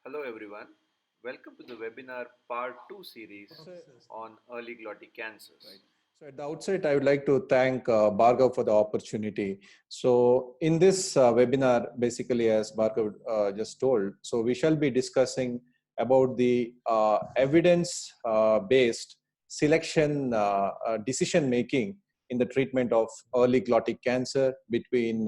Hello everyone. Welcome to the webinar part 2 series on early glottic cancers. Right. So at the outset, I would like to thank Bhargav for the opportunity. So in this webinar, basically as Bhargav just told, so we shall be discussing about the evidence-based selection decision making in the treatment of early glottic cancer between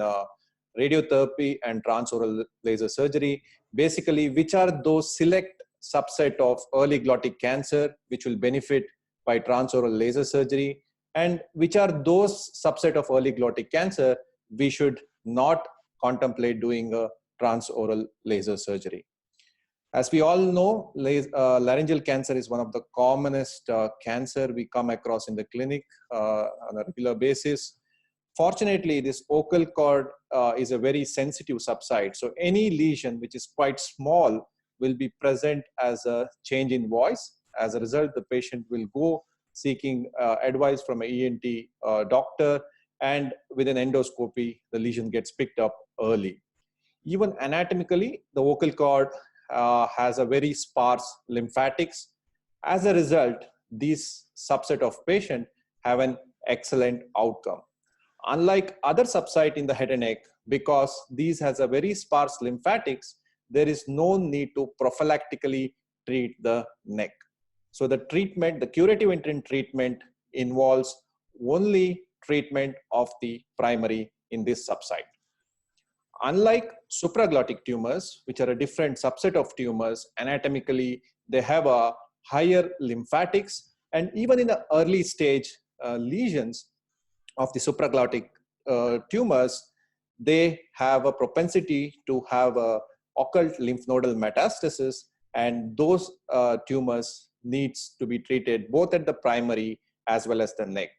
radiotherapy and transoral laser surgery. Basically, which are those select subset of early glottic cancer which will benefit by transoral laser surgery, and which are those subset of early glottic cancer we should not contemplate doing a transoral laser surgery. As we all know, laryngeal cancer is one of the commonest cancer we come across in the clinic on a regular basis. Fortunately, this vocal cord is a very sensitive subsite. So any lesion which is quite small will be present as a change in voice. As a result, the patient will go seeking advice from an ENT doctor, and with an endoscopy, the lesion gets picked up early. Even anatomically, the vocal cord has a very sparse lymphatics. As a result, these subset of patient have an excellent outcome. Unlike other subsite in the head and neck, because these has a very sparse lymphatics, there is no need to prophylactically treat the neck. So the treatment, the curative intent treatment involves only treatment of the primary in this subsite. Unlike supraglottic tumors, which are a different subset of tumors, anatomically, they have a higher lymphatics, and even in the early stage lesions of the supraglottic tumors, they have a propensity to have a occult lymph nodal metastasis, and those tumors needs to be treated both at the primary as well as the neck.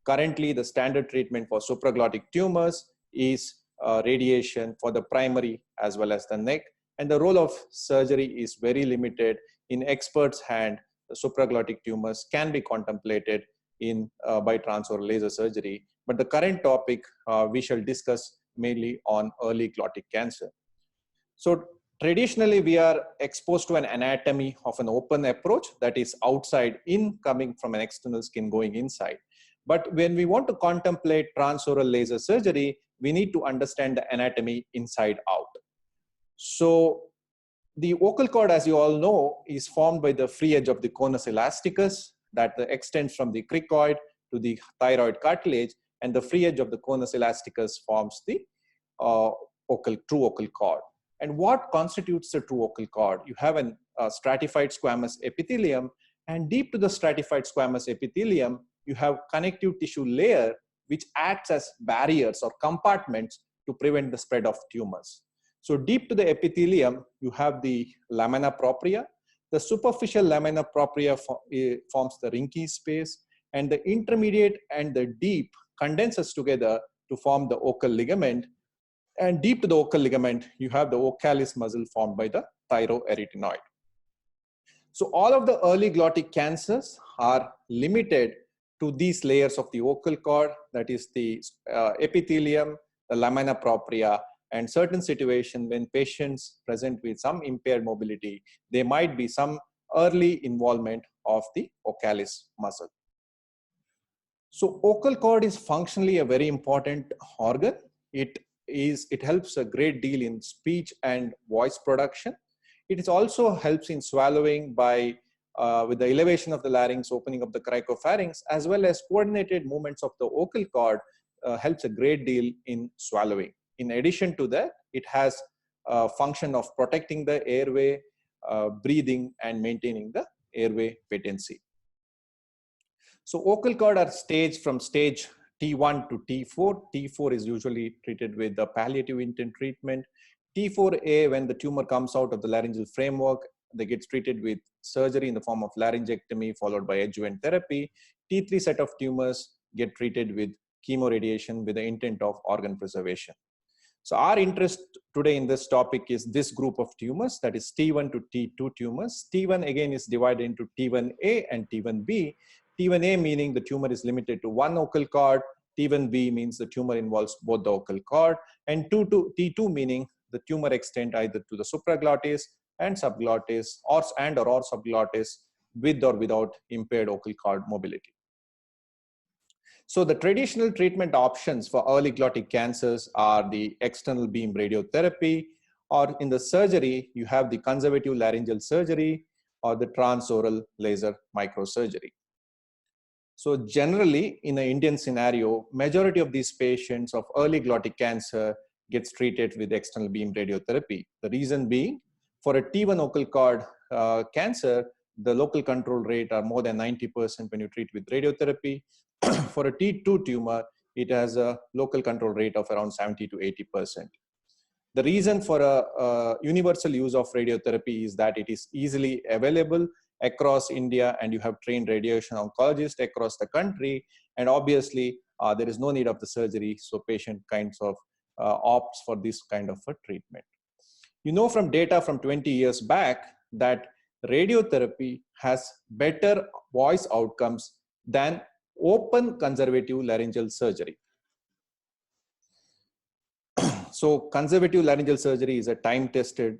Currently, the standard treatment for supraglottic tumors is radiation for the primary as well as the neck, and the role of surgery is very limited. In experts' hand, the supraglottic tumors can be contemplated in by transoral laser surgery. But the current topic we shall discuss mainly on early glottic cancer. So traditionally, we are exposed to an anatomy of an open approach, that is outside in, coming from an external skin going inside. But when we want to contemplate transoral laser surgery, we need to understand the anatomy inside out. So the vocal cord, as you all know, is formed by the free edge of the conus elasticus that extends from the cricoid to the thyroid cartilage, and the free edge of the conus elasticus forms the true vocal cord. And what constitutes the true vocal cord? You have a stratified squamous epithelium, and deep to the stratified squamous epithelium, you have connective tissue layer which acts as barriers or compartments to prevent the spread of tumors. So deep to the epithelium, you have the lamina propria. The superficial lamina propria forms the Rinke space, and the intermediate and the deep condenses together to form the vocal ligament. And deep to the vocal ligament, you have the vocalis muscle formed by the thyroarytenoid. So all of the early glottic cancers are limited to these layers of the vocal cord, that is the epithelium, the lamina propria, and certain situation when patients present with some impaired mobility, there might be some early involvement of the vocalis muscle. So vocal cord is functionally a very important organ. It helps a great deal in speech and voice production. It also helps in swallowing by with the elevation of the larynx, opening of the cricopharynx, as well as coordinated movements of the vocal cord helps a great deal in swallowing. In addition to that, it has a function of protecting the airway, breathing, and maintaining the airway patency. So vocal cord are staged from stage T1 to T4. T4 is usually treated with the palliative intent treatment. T4A, when the tumor comes out of the laryngeal framework, they get treated with surgery in the form of laryngectomy followed by adjuvant therapy. T3 set of tumors get treated with chemoradiation with the intent of organ preservation. So our interest today in this topic is this group of tumors, that is T1 to T2 tumors. T1 again is divided into T1A and T1B. T1A meaning the tumor is limited to one vocal cord. T1B means the tumor involves both the vocal cord. And T2 meaning the tumor extend either to the supraglottis, and subglottis or subglottis with or without impaired vocal cord mobility. So the traditional treatment options for early glottic cancers are the external beam radiotherapy, or in the surgery, you have the conservative laryngeal surgery or the transoral laser microsurgery. So generally, in an Indian scenario, majority of these patients of early glottic cancer gets treated with external beam radiotherapy. The reason being, for a T1 vocal cord cancer, the local control rate are more than 90% when you treat with radiotherapy. For a T2 tumor, it has a local control rate of around 70 to 80%. The reason for a universal use of radiotherapy is that it is easily available across India, and you have trained radiation oncologists across the country. And obviously, there is no need of the surgery, so patient kinds of opts for this kind of a treatment. You know from data from 20 years back that radiotherapy has better voice outcomes than open conservative laryngeal surgery. So conservative laryngeal surgery is a time-tested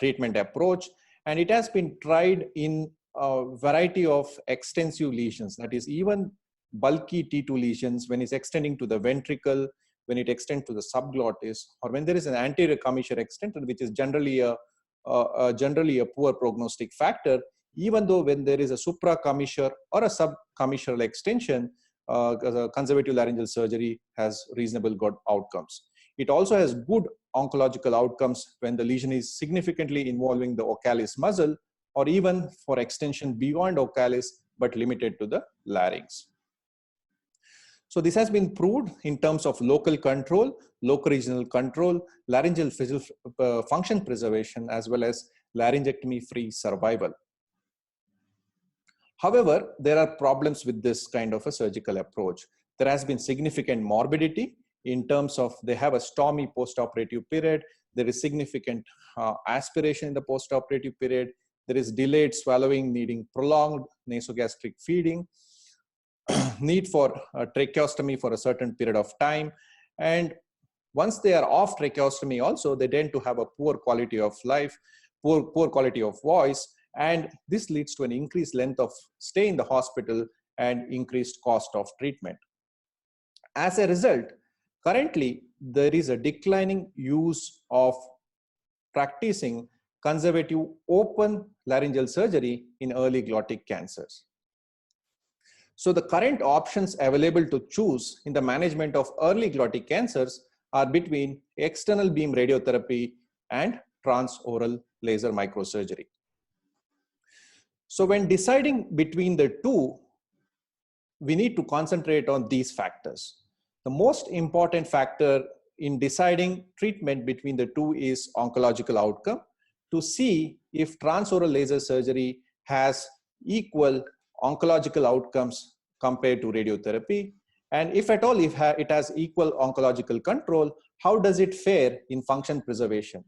treatment approach, and it has been tried in a variety of extensive lesions, that is even bulky T2 lesions when it's extending to the ventricle, when it extends to the subglottis, or when there is an anterior commissure extension, which is generally a poor prognostic factor. Even though when there is a supracommissure or a subcommissural extension, conservative laryngeal surgery has reasonable good outcomes. It also has good oncological outcomes when the lesion is significantly involving the ocalis muscle, or even for extension beyond ocalis, but limited to the larynx. So this has been proved in terms of local control, local regional control, laryngeal function preservation, as well as laryngectomy-free survival. However, there are problems with this kind of a surgical approach. There has been significant morbidity in terms of they have a stormy postoperative period. There is significant aspiration in the postoperative period. There is delayed swallowing, needing prolonged nasogastric feeding, need for tracheostomy for a certain period of time. And once they are off tracheostomy also, they tend to have a poor quality of life, poor quality of voice. And this leads to an increased length of stay in the hospital and increased cost of treatment. As a result, currently, there is a declining use of practicing conservative open laryngeal surgery in early glottic cancers. So the current options available to choose in the management of early glottic cancers are between external beam radiotherapy and transoral laser microsurgery. So when deciding between the two, we need to concentrate on these factors. The most important factor in deciding treatment between the two is oncological outcome, to see if transoral laser surgery has equal oncological outcomes compared to radiotherapy. And if at all, if it has equal oncological control, how does it fare in function preservation?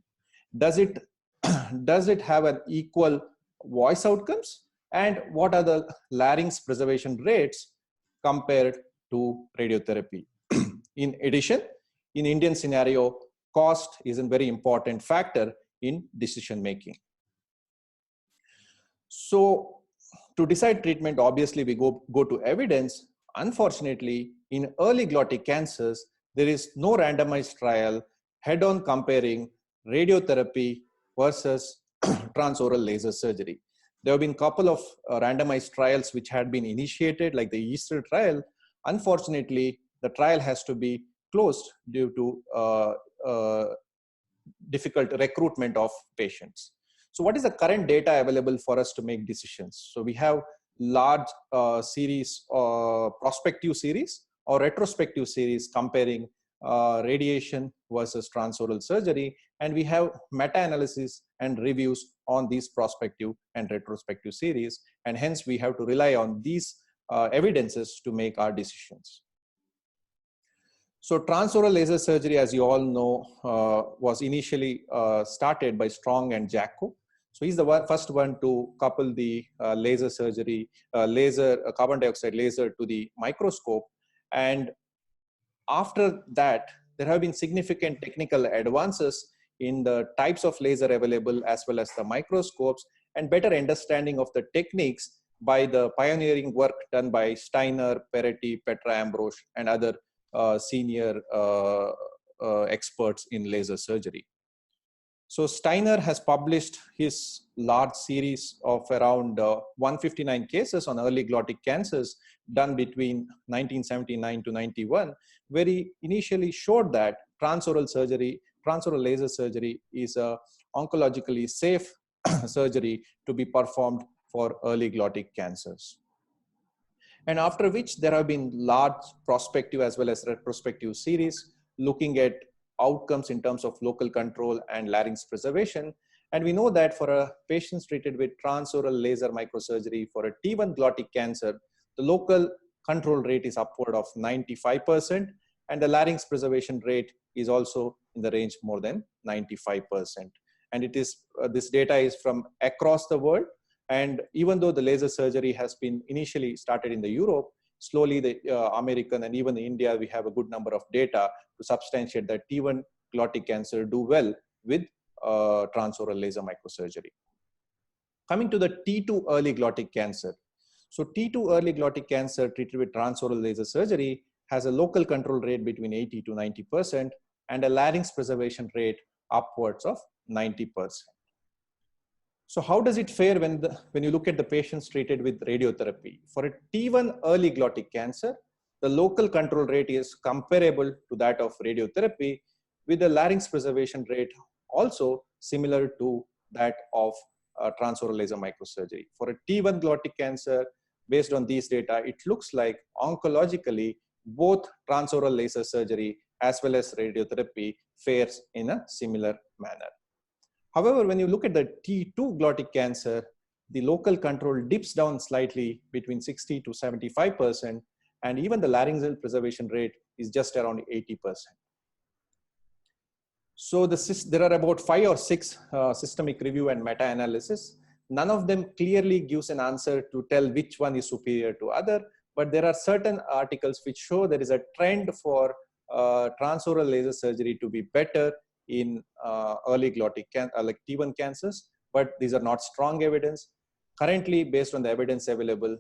Does it have an equal voice outcomes? And what are the larynx preservation rates compared to radiotherapy? In addition, in Indian scenario, cost is a very important factor in decision making. So to decide treatment, obviously we go to evidence. Unfortunately, in early glottic cancers, there is no randomized trial head-on comparing radiotherapy versus transoral laser surgery. There have been a couple of randomized trials which had been initiated, like the Easter trial. Unfortunately, the trial has to be closed due to difficult recruitment of patients. So what is the current data available for us to make decisions? So we have large series, prospective series or retrospective series comparing radiation versus transoral surgery. And we have meta-analysis and reviews on these prospective and retrospective series. And hence we have to rely on these evidences to make our decisions. So transoral laser surgery, as you all know, was initially started by Strong and Jacko. So he's the first one to couple the laser surgery, carbon dioxide laser to the microscope. And after that, there have been significant technical advances in the types of laser available as well as the microscopes, and better understanding of the techniques by the pioneering work done by Steiner, Peretti, Petra Ambrosch, and other senior experts in laser surgery. So Steiner has published his large series of around 159 cases on early glottic cancers done between 1979 to 91, where he initially showed that transoral laser surgery is a oncologically safe surgery to be performed for early glottic cancers. And after which there have been large prospective as well as retrospective series looking at outcomes in terms of local control and larynx preservation. And we know that for a patients treated with transoral laser microsurgery for a T1 glottic cancer, the local control rate is upward of 95%, and the larynx preservation rate is also in the range more than 95%. And it is this data is from across the world. And even though the laser surgery has been initially started in the Europe, slowly the American and even in India, we have a good number of data to substantiate that T1 glottic cancer do well with transoral laser microsurgery. Coming to the T2 early glottic cancer. So T2 early glottic cancer treated with transoral laser surgery has a local control rate between 80 to 90% and a larynx preservation rate upwards of 90%. So how does it fare when you look at the patients treated with radiotherapy? For a T1 early glottic cancer, the local control rate is comparable to that of radiotherapy, with the larynx preservation rate also similar to that of transoral laser microsurgery. For a T1 glottic cancer, based on these data, it looks like oncologically, both transoral laser surgery as well as radiotherapy fares in a similar manner. However, when you look at the T2 glottic cancer, the local control dips down slightly between 60 to 75%, and even the laryngeal preservation rate is just around 80%. So there are about 5 or 6 systemic review and meta-analysis. None of them clearly gives an answer to tell which one is superior to other, but there are certain articles which show there is a trend for transoral laser surgery to be better in early glottic like T1 cancers, but these are not strong evidence. Currently, based on the evidence available,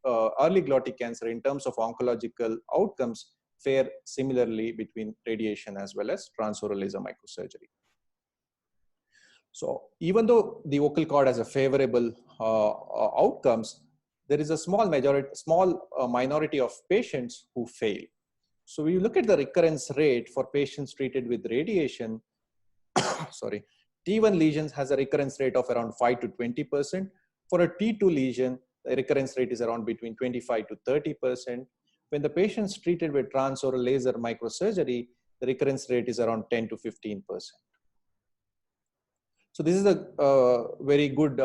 early glottic cancer in terms of oncological outcomes fare similarly between radiation as well as transoral laser microsurgery. So even though the vocal cord has a favorable outcomes, there is a small minority of patients who fail. So we look at the recurrence rate for patients treated with radiation. Sorry, T1 lesions has a recurrence rate of around 5 to 20%. For a T2 lesion, the recurrence rate is around between 25 to 30%. When the patients treated with transoral laser microsurgery, the recurrence rate is around 10 to 15%. So this is a very good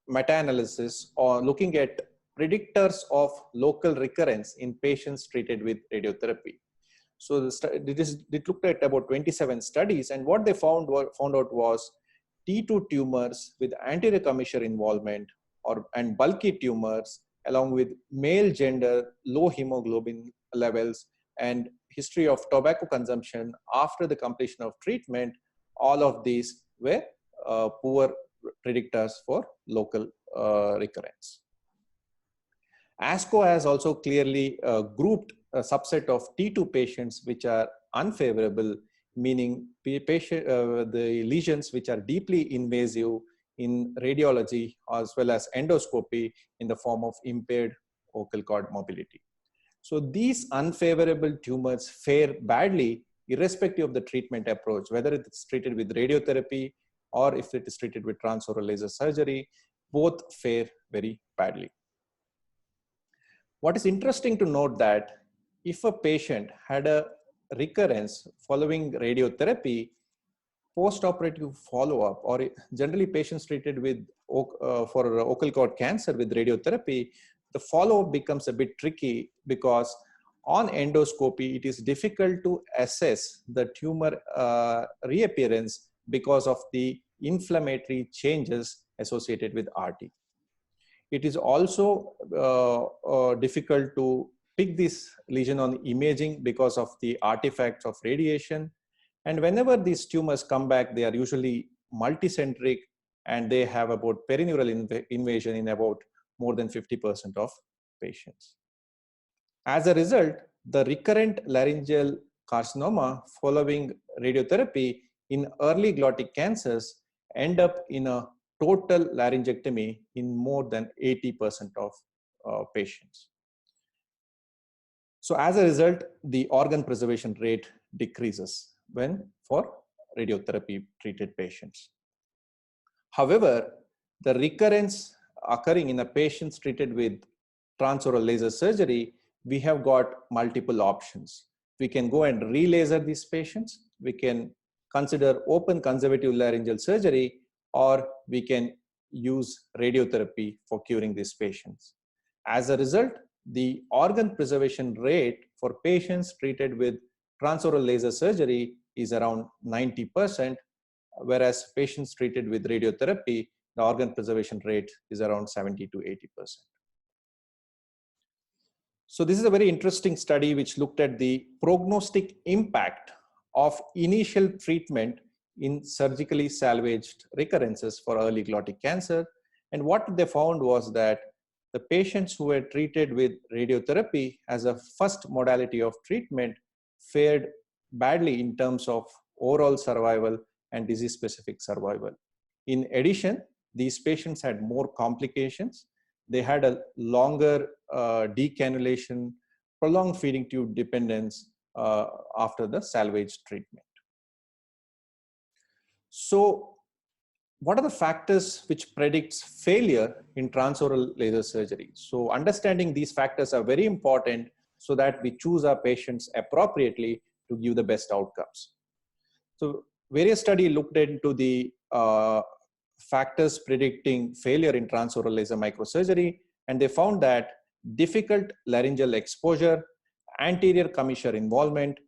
meta-analysis on looking at predictors of local recurrence in patients treated with radiotherapy. So it looked at about 27 studies, and what they found out was T2 tumors with anterior commissure involvement and bulky tumors, along with male gender, low hemoglobin levels, and history of tobacco consumption after the completion of treatment, all of these were poor predictors for local recurrence. ASCO has also clearly grouped a subset of T2 patients which are unfavorable, meaning the lesions which are deeply invasive in radiology as well as endoscopy in the form of impaired vocal cord mobility. So these unfavorable tumors fare badly irrespective of the treatment approach, whether it's treated with radiotherapy or if it is treated with transoral laser surgery, both fare very badly. What is interesting to note that if a patient had a recurrence following radiotherapy, post-operative follow-up, or generally patients treated with for vocal cord cancer with radiotherapy, the follow-up becomes a bit tricky because on endoscopy, it is difficult to assess the tumor reappearance because of the inflammatory changes associated with RT. It is also difficult to pick this lesion on imaging because of the artifacts of radiation. And whenever these tumors come back, they are usually multicentric and they have about perineural invasion in about more than 50% of patients. As a result, the recurrent laryngeal carcinoma following radiotherapy in early glottic cancers end up in a total laryngectomy in more than 80% of patients. So as a result, the organ preservation rate decreases when for radiotherapy treated patients. However, the recurrence occurring in the patients treated with transoral laser surgery, we have got multiple options. We can go and re-laser these patients. We can consider open conservative laryngeal surgery, or we can use radiotherapy for curing these patients. As a result, the organ preservation rate for patients treated with transoral laser surgery is around 90%, whereas patients treated with radiotherapy, the organ preservation rate is around 70 to 80%. So this is a very interesting study which looked at the prognostic impact of initial treatment in surgically salvaged recurrences for early glottic cancer. And what they found was that the patients who were treated with radiotherapy as a first modality of treatment fared badly in terms of overall survival and disease-specific survival. In addition, these patients had more complications. They had a longer decannulation, prolonged feeding tube dependence after the salvage treatment. So what are the factors which predicts failure in transoral laser surgery? So understanding these factors are very important so that we choose our patients appropriately to give the best outcomes. So various studies looked into the factors predicting failure in transoral laser microsurgery, and they found that difficult laryngeal exposure, anterior commissure involvement,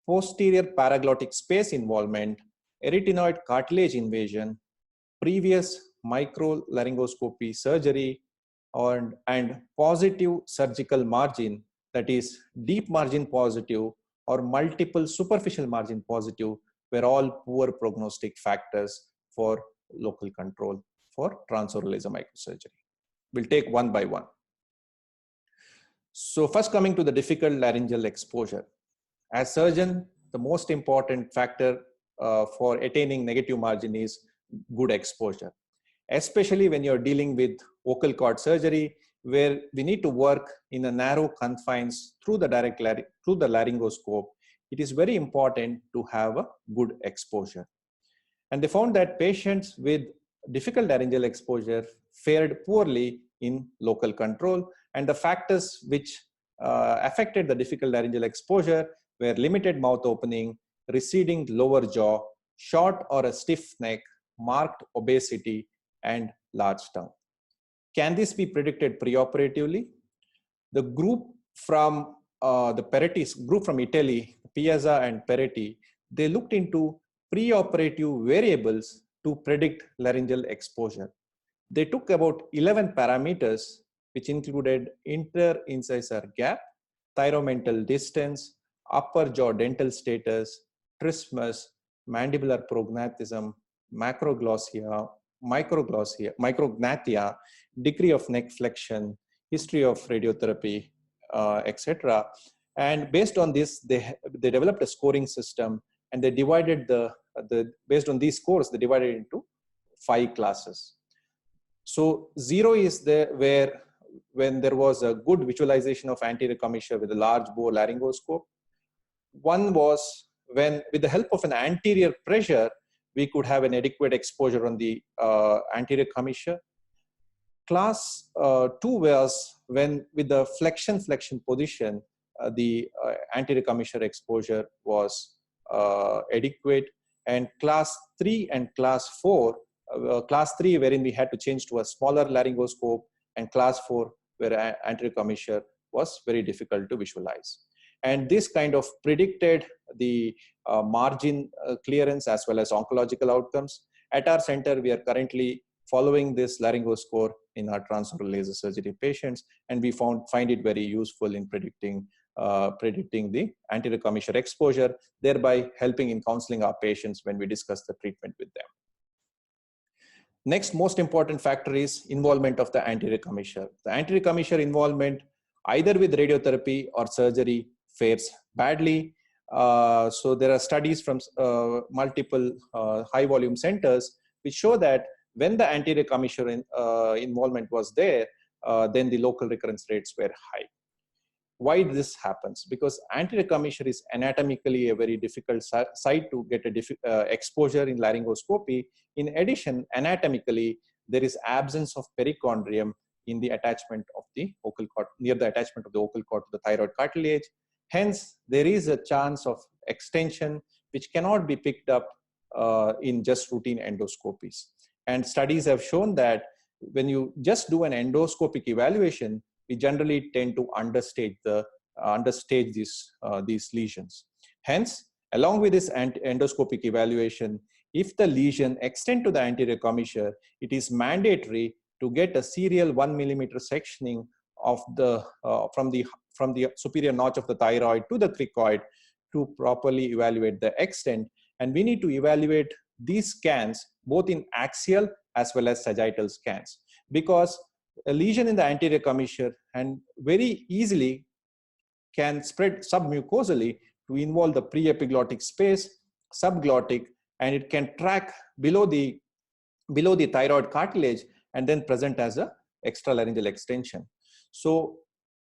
posterior paraglottic space involvement, arytenoid cartilage invasion, previous microlaryngoscopy surgery, and positive surgical margin, that is deep margin positive or multiple superficial margin positive, were all poor prognostic factors for local control for transoral laser microsurgery. We'll take one by one. So first, coming to the difficult laryngeal exposure. As surgeon, the most important factor for attaining negative margin is good exposure, especially when you're dealing with vocal cord surgery, where we need to work in a narrow confines through the laryngoscope. It is very important to have a good exposure. And they found that patients with difficult laryngeal exposure fared poorly in local control, and the factors which affected the difficult laryngeal exposure were limited mouth opening, receding lower jaw, short or a stiff neck, marked obesity, and large tongue. Can this be predicted preoperatively? The group from the Peretti's group from Italy, Piazza and Peretti, they looked into preoperative variables to predict laryngeal exposure. They took about 11 parameters, which included interincisor gap, thyromental distance, upper jaw dental status, trismus, mandibular prognathism, macroglossia, micrognathia, degree of neck flexion, history of radiotherapy, etc. And based on this, they developed a scoring system, and they divided based on these scores, they divided into 5 classes. So 0 is there where when there was a good visualization of anterior commissure with a large bore laryngoscope. 1 was when, with the help of an anterior pressure, we could have an adequate exposure on the anterior commissure. Class 2 was when, with the flexion position, the anterior commissure exposure was adequate. And class 3 and class 4, class 3 wherein we had to change to a smaller laryngoscope, and class 4 where anterior commissure was very difficult to visualize. And this kind of predicted the margin clearance as well as oncological outcomes. At our center, we are currently following this laryngoscore in our transoral laser surgery patients, and we find it very useful in predicting predicting the anterior commissure exposure, thereby helping in counseling our patients when we discuss the treatment with them. Next most important factor is involvement of the anterior commissure. The anterior commissure involvement either with radiotherapy or surgery fares badly. So there are studies from multiple high volume centers which show that when the anterior commissure involvement was there, then the local recurrence rates were high. Why this happens? Because anterior commissure is anatomically a very difficult site to get exposure in laryngoscopy. In addition, anatomically, there is absence of perichondrium in the attachment of the vocal cord, near the attachment of the vocal cord to the thyroid cartilage. Hence, there is a chance of extension which cannot be picked up in just routine endoscopies. And studies have shown that when you just do an endoscopic evaluation, we generally tend to understage these lesions. Hence, along with this endoscopic evaluation, if the lesion extends to the anterior commissure, it is mandatory to get a serial 1 millimeter sectioning of the from the superior notch of the thyroid to the cricoid to properly evaluate the extent. And we need to evaluate these scans both in axial as well as sagittal scans, because a lesion in the anterior commissure and very easily can spread submucosally to involve the pre-epiglottic space, subglottic, and it can track below the thyroid cartilage and then present as a extralaryngeal extension. So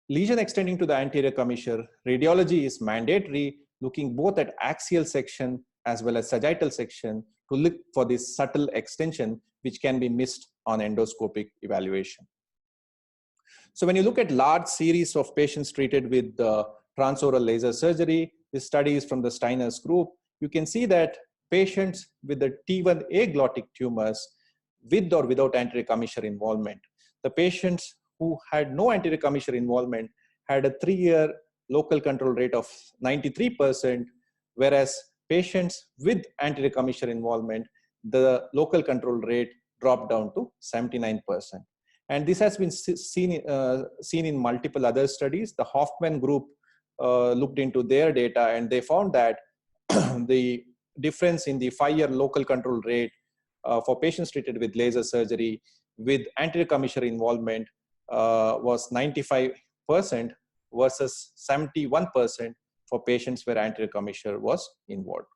lesion extending to the anterior commissure, radiology is mandatory, looking both at axial section as well as sagittal section to look for this subtle extension which can be missed on endoscopic evaluation. So when you look at large series of patients treated with transoral laser surgery, this study is from the Steiner's group, you can see that patients with the T1A glottic tumors with or without anterior commissure involvement, the patients who had no anterior commissure involvement had a 3-year local control rate of 93%, whereas patients with anterior commissure involvement, the local control rate dropped down to 79%. And this has been seen in multiple other studies. The Hoffman group looked into their data and they found that the difference in the 5-year local control rate for patients treated with laser surgery with anterior commissure involvement was 95% versus 71% for patients where anterior commissure was involved.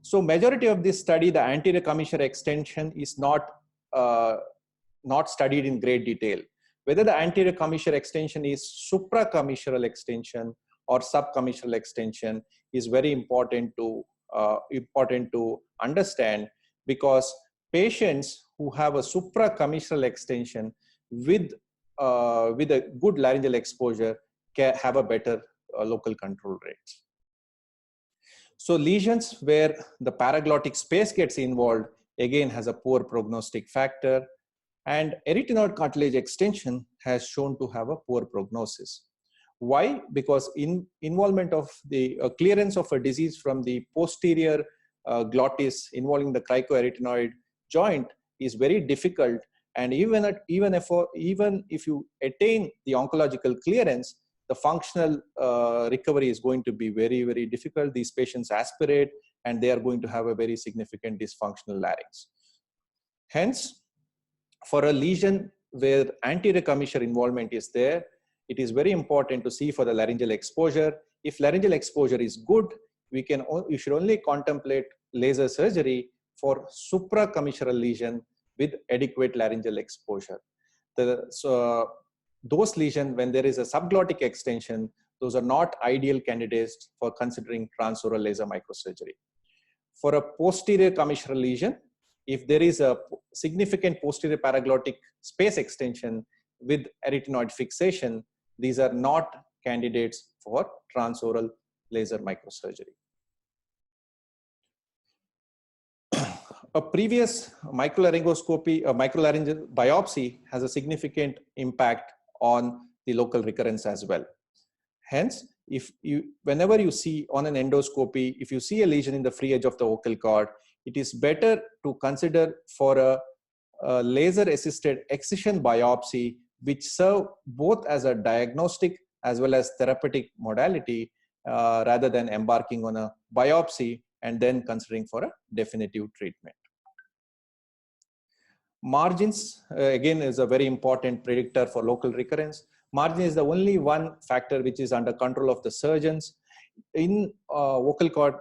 So majority of this study, the anterior commissure extension is not studied in great detail. Whether the anterior commissure extension is supracommissural extension or subcommissural extension is very important to understand, because patients who have a supracommissural extension with a good laryngeal exposure can have a better local control rate. So lesions where the paraglottic space gets involved again has a poor prognostic factor, and arytenoid cartilage extension has shown to have a poor prognosis. Why? Because involvement of the clearance of a disease from the posterior glottis involving the cricoarytenoid joint is very difficult, and even if you attain the oncological clearance, the functional recovery is going to be very, very difficult. These patients aspirate and they are going to have a very significant dysfunctional larynx. Hence, for a lesion where anterior commissure involvement is there, it is very important to see for the laryngeal exposure. If laryngeal exposure is good, you should only contemplate laser surgery for supracommissural lesion with adequate laryngeal exposure. Those lesions, when there is a subglottic extension, those are not ideal candidates for considering transoral laser microsurgery. For a posterior commissural lesion, if there is a significant posterior paraglottic space extension with arytenoid fixation, these are not candidates for transoral laser microsurgery. A previous microlaryngoscopy, microlaryngeal biopsy has a significant impact on the local recurrence as well. Hence, whenever you see on an endoscopy, if you see a lesion in the free edge of the vocal cord, it is better to consider for a laser-assisted excision biopsy, which serve both as a diagnostic as well as therapeutic modality rather than embarking on a biopsy and then considering for a definitive treatment. Margins, again, is a very important predictor for local recurrence. Margin is the only one factor which is under control of the surgeons. In vocal cord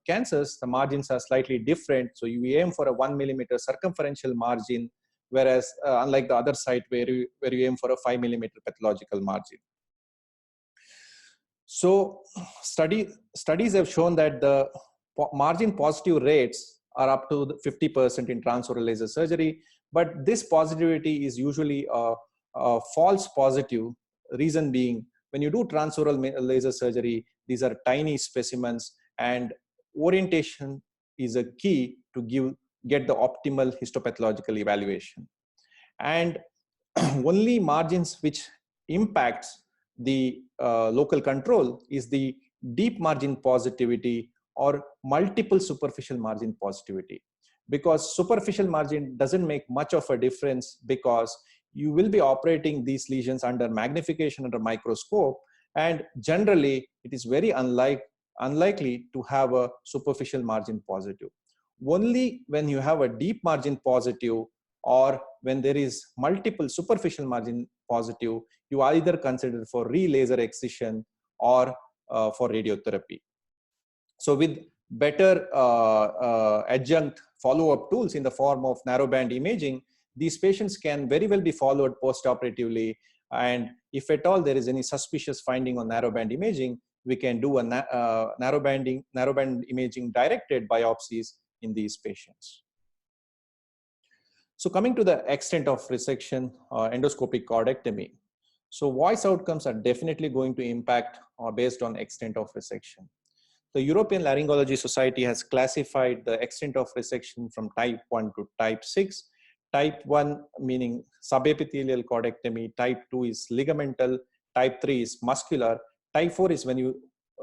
cancers, the margins are slightly different. So you aim for a 1 millimeter circumferential margin, whereas unlike the other site where you aim for a 5 millimeter pathological margin. So studies have shown that the margin positive rates are up to 50% in transoral laser surgery, but this positivity is usually a false positive. Reason being, when you do transoral laser surgery, these are tiny specimens, and orientation is a key to get the optimal histopathological evaluation. And only margins which impacts the local control is the deep margin positivity or multiple superficial margin positivity, because superficial margin doesn't make much of a difference because you will be operating these lesions under magnification under microscope, and generally it is very unlikely to have a superficial margin positive. Only when you have a deep margin positive or when there is multiple superficial margin positive, you either consider for re-laser excision or for radiotherapy. So with better adjunct follow-up tools in the form of narrowband imaging, these patients can very well be followed post-operatively. And if at all there is any suspicious finding on narrowband imaging, we can do a narrowband imaging directed biopsies in these patients. So coming to the extent of resection, endoscopic chordectomy. So voice outcomes are definitely going to impact based on extent of resection. The European Laryngology Society has classified the extent of resection from type 1 to type 6. Type 1 meaning subepithelial chordectomy, type 2 is ligamental, type 3 is muscular, type 4 is when you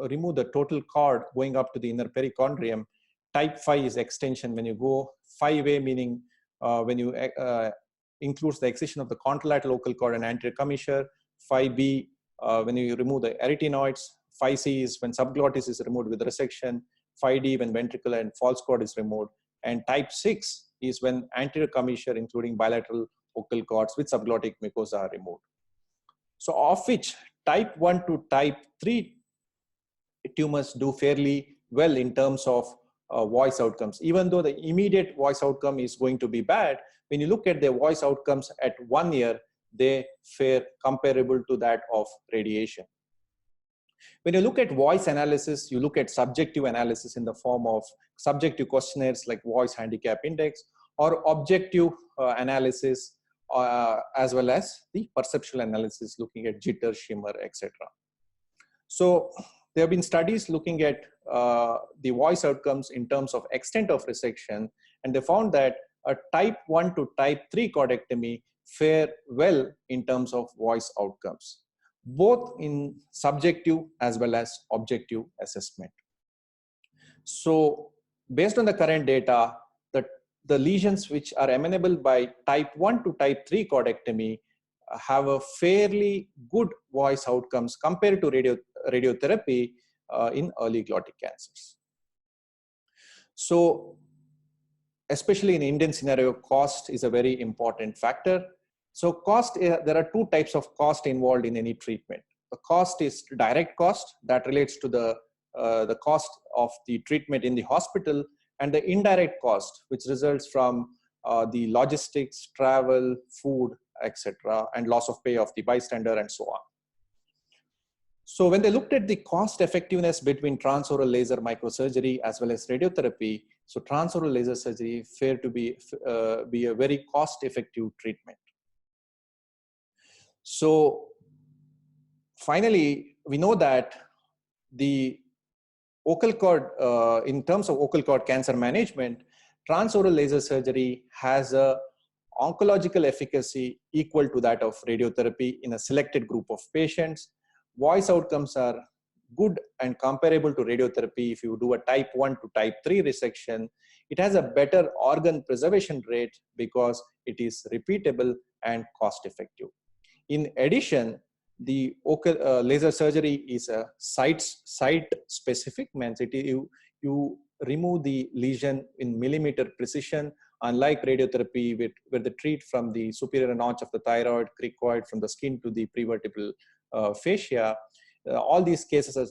remove the total cord going up to the inner perichondrium, type 5 is extension when you go 5A meaning when you includes the excision of the contralateral local cord and anterior commissure, 5B when you remove the arytenoids, 5C is when subglottis is removed with resection, 5D when ventricular and false cord is removed, and type 6 is when anterior commissure including bilateral vocal cords with subglottic mucosa are removed. So of which type 1 to type 3 tumors do fairly well in terms of voice outcomes. Even though the immediate voice outcome is going to be bad, when you look at their voice outcomes at 1 year, they fare comparable to that of radiation. When you look at voice analysis, you look at subjective analysis in the form of subjective questionnaires like voice handicap index, or objective analysis as well as the perceptual analysis looking at jitter, shimmer, etc. So there have been studies looking at the voice outcomes in terms of extent of resection, and they found that a type 1 to type 3 chordectomy fare well in terms of voice outcomes, both in subjective as well as objective assessment. So based on the current data, the lesions which are amenable by type 1 to type 3 chordectomy have a fairly good voice outcomes compared to radiotherapy in early glottic cancers. So especially in Indian scenario, cost is a very important factor. So cost, there are two types of cost involved in any treatment. The cost is direct cost that relates to the cost of the treatment in the hospital, and the indirect cost, which results from the logistics, travel, food, etc., and loss of pay of the bystander and so on. So when they looked at the cost effectiveness between transoral laser microsurgery as well as radiotherapy, so transoral laser surgery fared to be a very cost-effective treatment. So finally, we know that the vocal cord, in terms of vocal cord cancer management, transoral laser surgery has a oncological efficacy equal to that of radiotherapy in a selected group of patients. Voice outcomes are good and comparable to radiotherapy. If you do a type 1 to type 3 resection, it has a better organ preservation rate because it is repeatable and cost effective. In addition, the laser surgery is a site specific, means you remove the lesion in millimeter precision, unlike radiotherapy where they treat from the superior notch of the thyroid, cricoid, from the skin to the prevertebral fascia. All these cases are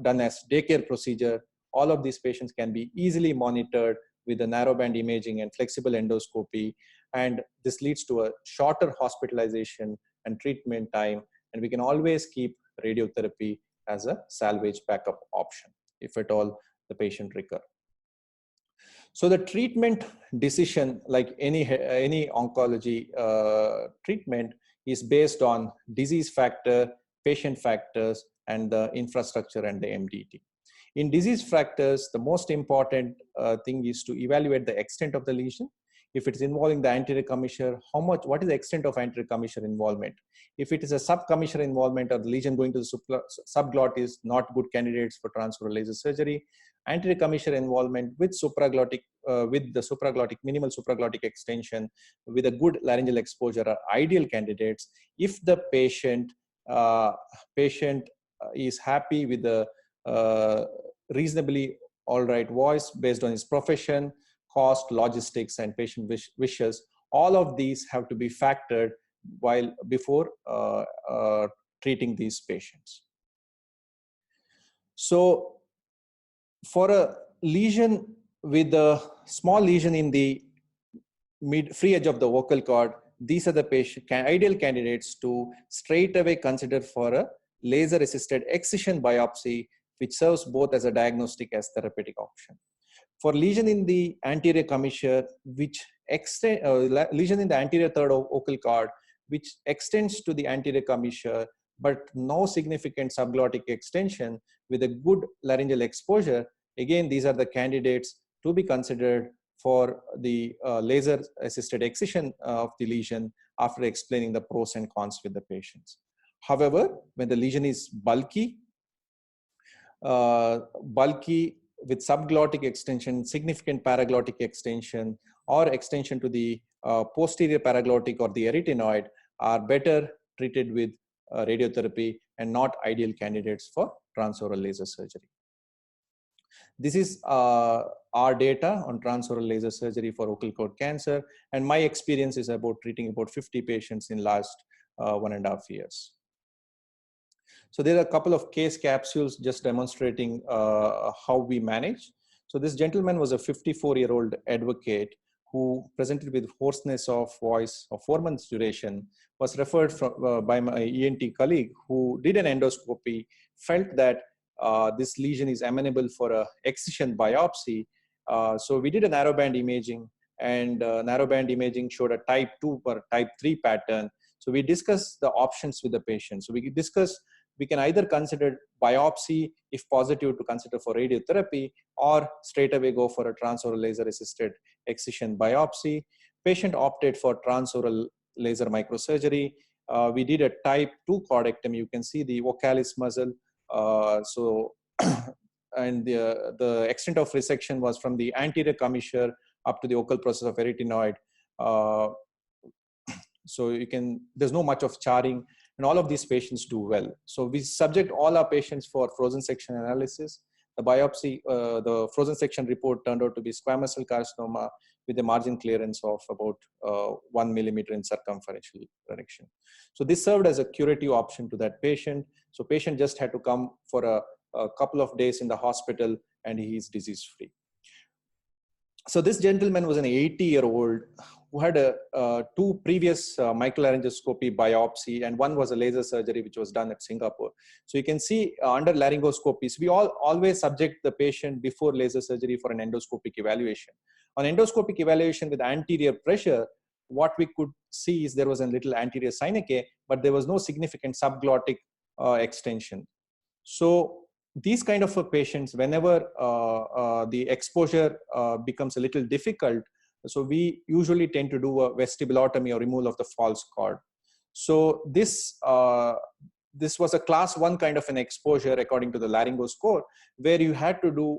done as daycare procedure. All of these patients can be easily monitored with the narrowband imaging and flexible endoscopy, and this leads to a shorter hospitalization and treatment time, and we can always keep radiotherapy as a salvage backup option if at all the patient recur. So the treatment decision, like any oncology treatment, is based on disease factor, patient factors, and the infrastructure and the MDT. In disease factors, the most important thing is to evaluate the extent of the lesion. If it's involving the anterior commissure, what is the extent of anterior commissure involvement? If it is a subcommissure involvement or the lesion going to the subglottis, not good candidates for transoral laser surgery. Anterior commissure involvement with supraglottic, with the supraglottic, minimal supraglottic extension, with a good laryngeal exposure are ideal candidates. If the patient is happy with the reasonably all right voice based on his profession, cost, logistics, and patient wishes, all of these have to be factored before treating these patients. So for a lesion with a small lesion in the free edge of the vocal cord, these are the ideal candidates to straight away consider for a laser assisted excision biopsy, which serves both as a diagnostic as therapeutic option. For lesion in the anterior commissure, which lesion in the anterior third of vocal cord, which extends to the anterior commissure, but no significant subglottic extension with a good laryngeal exposure, again, these are the candidates to be considered for the laser assisted excision of the lesion after explaining the pros and cons with the patients. However, when the lesion is bulky with subglottic extension, significant paraglottic extension, or extension to the posterior paraglottic or the arytenoid, are better treated with radiotherapy and not ideal candidates for transoral laser surgery. This is our data on transoral laser surgery for vocal cord cancer, and my experience is about treating about 50 patients in last 1.5 years. So there are a couple of case capsules just demonstrating how we manage. So this gentleman was a 54-year-old advocate who presented with hoarseness of voice of 4 months duration, was referred by my ENT colleague who did an endoscopy, felt that this lesion is amenable for a excision biopsy. So we did a narrowband imaging, and narrowband imaging showed a type 2 or type 3 pattern. So we discussed the options with the patient. So we can either consider biopsy, if positive, to consider for radiotherapy, or straight away go for a transoral laser assisted excision biopsy. Patient opted for transoral laser microsurgery. We did a type 2 cordectomy. You can see the vocalis muscle. And the extent of resection was from the anterior commissure up to the vocal process of arytenoid. So there's no much of charring, and all of these patients do well. So we subject all our patients for frozen section analysis. The biopsy, the frozen section report turned out to be squamous cell carcinoma with a margin clearance of about 1 millimeter in circumferential direction. So this served as a curative option to that patient. So patient just had to come for a couple of days in the hospital and he is disease free. So this gentleman was an 80-year-old who had 2 previous microlaryngoscopy biopsy, and one was a laser surgery which was done at Singapore. So you can see under laryngoscopies, we always subject the patient before laser surgery for an endoscopic evaluation. On endoscopic evaluation with anterior pressure, what we could see is there was a little anterior synechiae, but there was no significant subglottic extension. So these kind of patients, whenever the exposure becomes a little difficult, so we usually tend to do a vestibulotomy or removal of the false cord. So this was a class 1 kind of an exposure according to the laryngo score, where you had to do,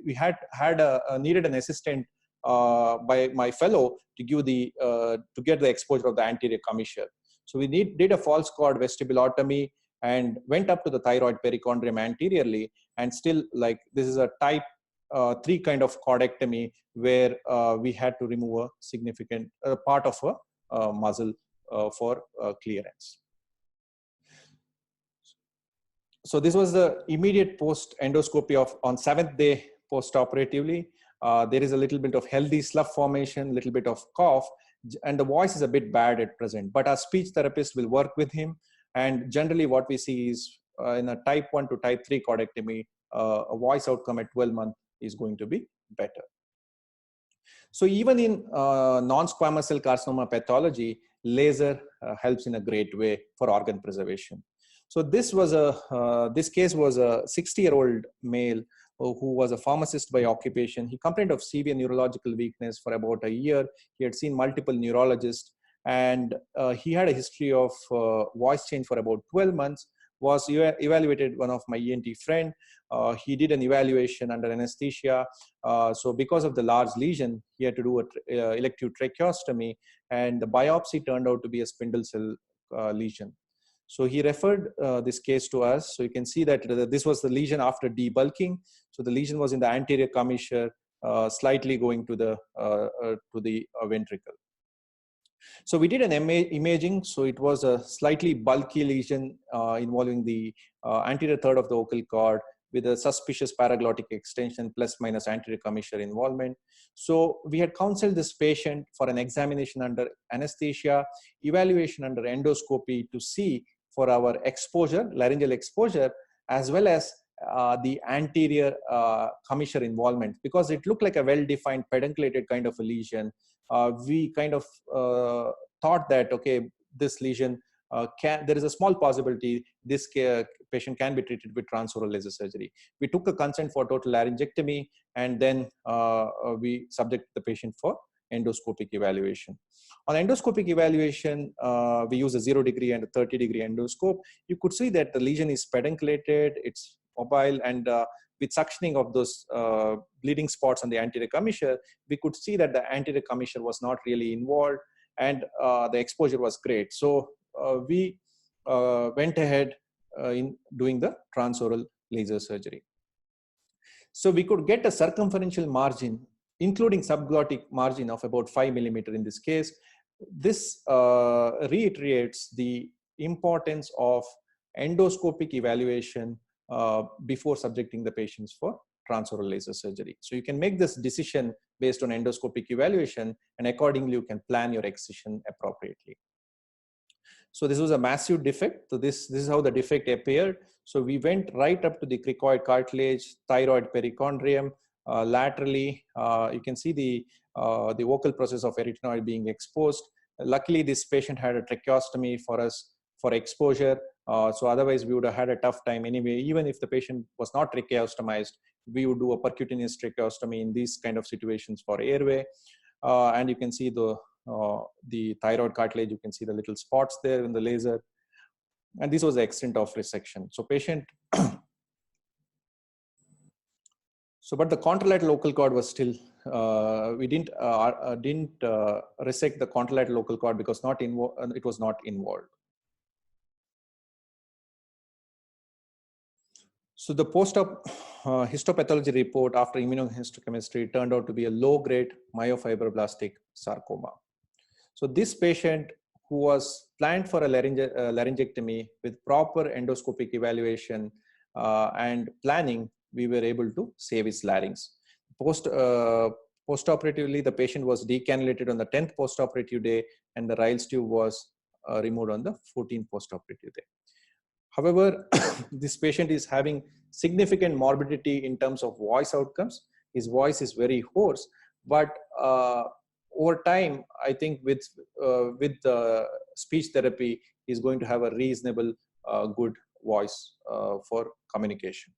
needed an assistant by my fellow to give to get the exposure of the anterior commissure. So we did a false chord vestibulotomy and went up to the thyroid perichondrium anteriorly, and still, like, this is a type 3 kind of chordectomy where we had to remove a significant part of a muscle for clearance. So this was the immediate post endoscopy of on 7th day post-operatively. There is a little bit of healthy slough formation, little bit of cough, and the voice is a bit bad at present, but our speech therapist will work with him. And generally what we see is in a type 1 to type 3 chordectomy, a voice outcome at 12 months is going to be better. So even in non-squamous cell carcinoma pathology, laser helps in a great way for organ preservation. So this case was a 60-year-old male who was a pharmacist by occupation. He complained of severe neurological weakness for about a year. He had seen multiple neurologists, and he had a history of voice change for about 12 months. Was evaluated one of my ENT friend. He did an evaluation under anesthesia. So because of the large lesion, he had to do an elective tracheostomy, and the biopsy turned out to be a spindle cell lesion. So he referred this case to us. So you can see that this was the lesion after debulking. So the lesion was in the anterior commissure, slightly going to the ventricle. So we did an imaging. So it was a slightly bulky lesion involving the anterior third of the vocal cord with a suspicious paraglottic extension plus minus anterior commissure involvement. So we had counseled this patient for an examination under anesthesia, evaluation under endoscopy to see for our exposure, laryngeal exposure, as well as the anterior commissure involvement, because it looked like a well-defined pedunculated kind of a lesion. We kind of thought that, okay, this lesion there is a small possibility this patient can be treated with transoral laser surgery. We took a consent for total laryngectomy, and then we subjected the patient for endoscopic evaluation. On endoscopic evaluation, we use a 0-degree and a 30-degree endoscope. You could see that the lesion is pedunculated, it's mobile, and with suctioning of those bleeding spots on the anterior commissure, we could see that the anterior commissure was not really involved, and the exposure was great. So we went ahead in doing the transoral laser surgery. So we could get a circumferential margin, including subglottic margin, of about 5 millimeter in this case. This reiterates the importance of endoscopic evaluation before subjecting the patients for transoral laser surgery. So you can make this decision based on endoscopic evaluation, and accordingly you can plan your excision appropriately. So this was a massive defect. So this is how the defect appeared. So we went right up to the cricoid cartilage, thyroid perichondrium, laterally. You can see the vocal process of arytenoid being exposed. Luckily, this patient had a tracheostomy for us for exposure. So otherwise, we would have had a tough time anyway. Even if the patient was not tracheostomized, we would do a percutaneous tracheostomy in these kind of situations for airway. And you can see the thyroid cartilage. You can see the little spots there in the laser. And this was the extent of resection. So patient. So, but the contralateral vocal cord was still, we didn't resect the contralateral vocal cord because it was not involved. So the post-op histopathology report after immunohistochemistry turned out to be a low-grade myofibroblastic sarcoma. So this patient, who was planned for a laryngectomy with proper endoscopic evaluation and planning, we were able to save his larynx. Post-operatively, the patient was decannulated on the 10th post-operative day, and the Ryle's tube was removed on the 14th post-operative day. However, this patient is having significant morbidity in terms of voice outcomes. His voice is very hoarse, but over time, I think with speech therapy, he's going to have a reasonable good voice for communication.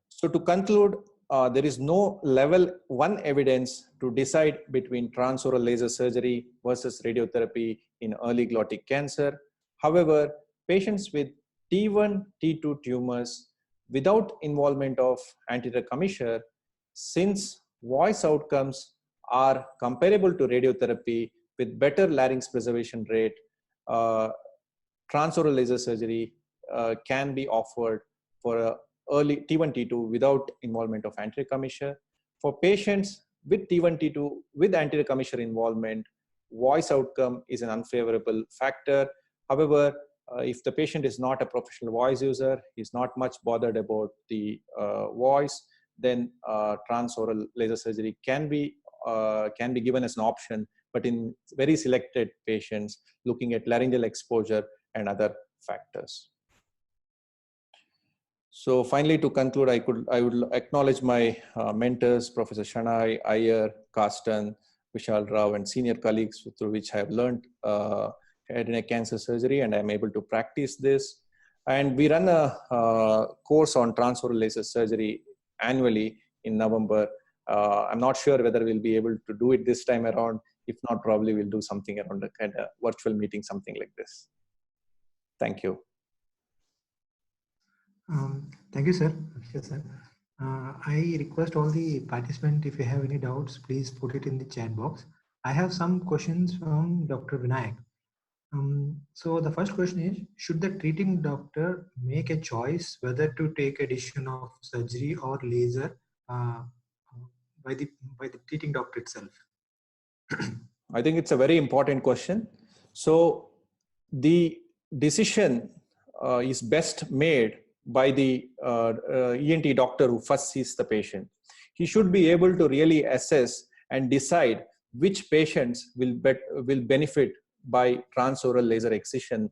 So to conclude, there is no level 1 evidence to decide between transoral laser surgery versus radiotherapy in early glottic cancer. However, patients with T1, T2 tumors without involvement of anterior commissure, since voice outcomes are comparable to radiotherapy, with better larynx preservation rate, transoral laser surgery can be offered for a early T1, T2 without involvement of anterior commissure. For patients with T1, T2 with anterior commissure involvement, voice outcome is an unfavorable factor. However, if the patient is not a professional voice user, is not much bothered about the voice, then transoral laser surgery can be given as an option, but in very selected patients looking at laryngeal exposure and other factors. So finally, to conclude, I would acknowledge my mentors, Professor Shanai, Iyer, Karsten, Vishal Rao, and senior colleagues through which I have learned head and neck cancer surgery, and I'm able to practice this. And we run a course on transoral laser surgery annually in November. I'm not sure whether we'll be able to do it this time around. If not, probably we'll do something around a kind of virtual meeting, something like this. Thank you. Thank you, sir. Yes, sir. I request all the participants, if you have any doubts, please put it in the chat box. I have some questions from Dr. Vinayak. So the first question is, should the treating doctor make a choice whether to take a decision of surgery or laser by the treating doctor itself? I think it's a very important question. So the decision is best made by the ENT doctor who first sees the patient. He should be able to really assess and decide which patients will benefit by transoral laser excision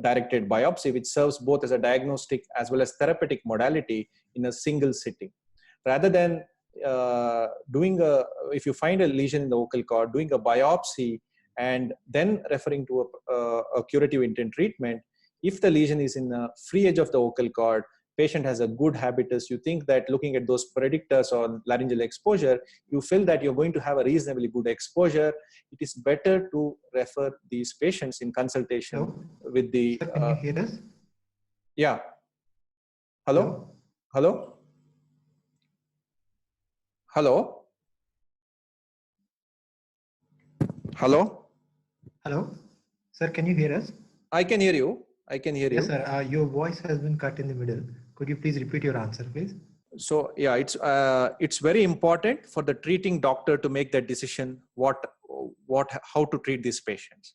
directed biopsy, which serves both as a diagnostic as well as therapeutic modality in a single sitting. Rather than if you find a lesion in the vocal cord, doing a biopsy and then referring to a curative intent treatment, if the lesion is in the free edge of the vocal cord, patient has a good habitus, you think that looking at those predictors on laryngeal exposure, you feel that you're going to have a reasonably good exposure, it is better to refer these patients in consultation with the... Sir, can you hear us? Yeah. Hello? Hello? Hello? Hello? Hello? Sir, can you hear us? I can hear you. I can hear you. Yes, sir. Your voice has been cut in the middle. Could you please repeat your answer, please? So yeah, it's very important for the treating doctor to make that decision how to treat these patients.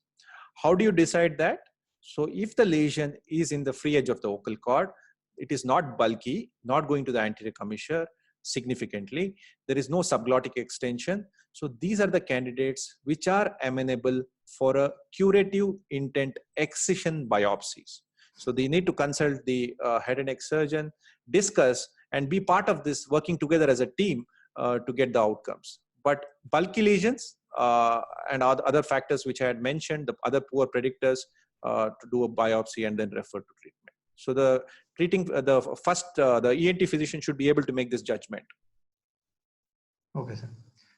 How do you decide that? So if the lesion is in the free edge of the vocal cord, it is not bulky, not going to the anterior commissure significantly, there is no subglottic extension. So these are the candidates which are amenable for a curative intent excision biopsies. So they need to consult the head and neck surgeon, discuss and be part of this, working together as a team to get the outcomes. But bulky lesions and other factors which I had mentioned, the other poor predictors, to do a biopsy and then refer to treatment. So the the ENT physician should be able to make this judgment. Okay, sir.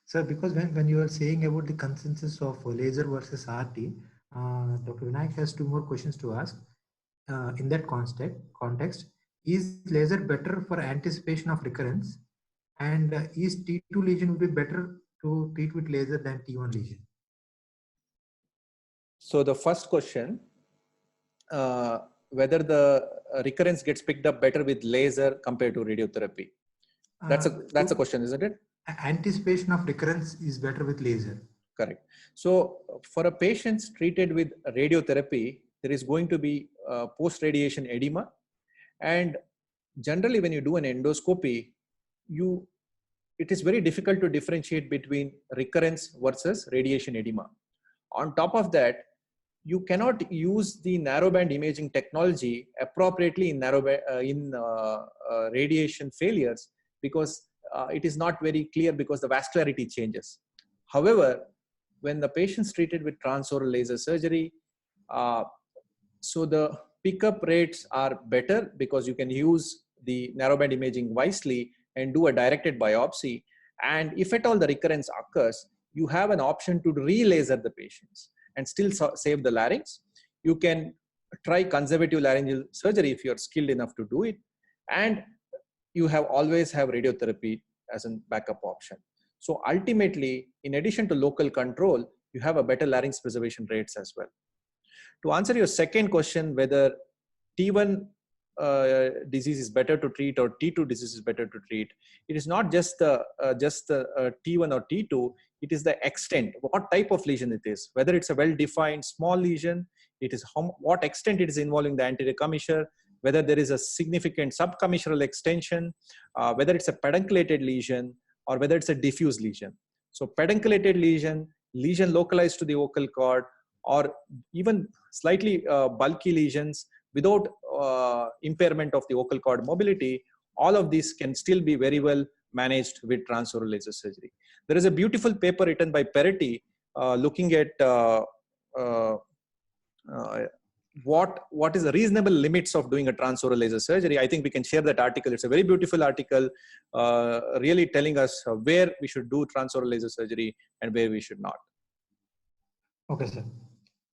Sir, because when you are saying about the consensus of laser versus RT, Dr. Vinayak has two more questions to ask. In that context, is laser better for anticipation of recurrence? And is T2 lesion would be better to treat with laser than T1 lesion? So the first question, whether the recurrence gets picked up better with laser compared to radiotherapy. That's a question, isn't it? Anticipation of recurrence is better with laser. Correct. So for a patient treated with radiotherapy, there is going to be post-radiation edema. And generally when you do an endoscopy, it is very difficult to differentiate between recurrence versus radiation edema. On top of that, you cannot use the narrowband imaging technology appropriately in radiation failures because it is not very clear because the vascularity changes. However, when the patient's treated with transoral laser surgery, so the pickup rates are better because you can use the narrowband imaging wisely and do a directed biopsy. And if at all the recurrence occurs, you have an option to re-laser the patients and still save the larynx. You can try conservative laryngeal surgery if you're skilled enough to do it. And you always have radiotherapy as a backup option. So ultimately, in addition to local control, you have a better larynx preservation rates as well. To answer your second question, whether T1 disease is better to treat or T2 disease is better to treat, it is not just the T1 or T2. It is the extent, what type of lesion it is, whether it's a well-defined small lesion, it is what extent it is involving the anterior commissure, whether there is a significant subcommissural extension, whether it's a pedunculated lesion, or whether it's a diffuse lesion. So pedunculated lesion localized to the vocal cord, or even slightly bulky lesions without impairment of the vocal cord mobility, all of these can still be very well managed with transoral laser surgery. There is a beautiful paper written by Peretti looking at what is the reasonable limits of doing a transoral laser surgery. I think we can share that article. It's a very beautiful article, really telling us where we should do transoral laser surgery and where we should not. Okay, sir.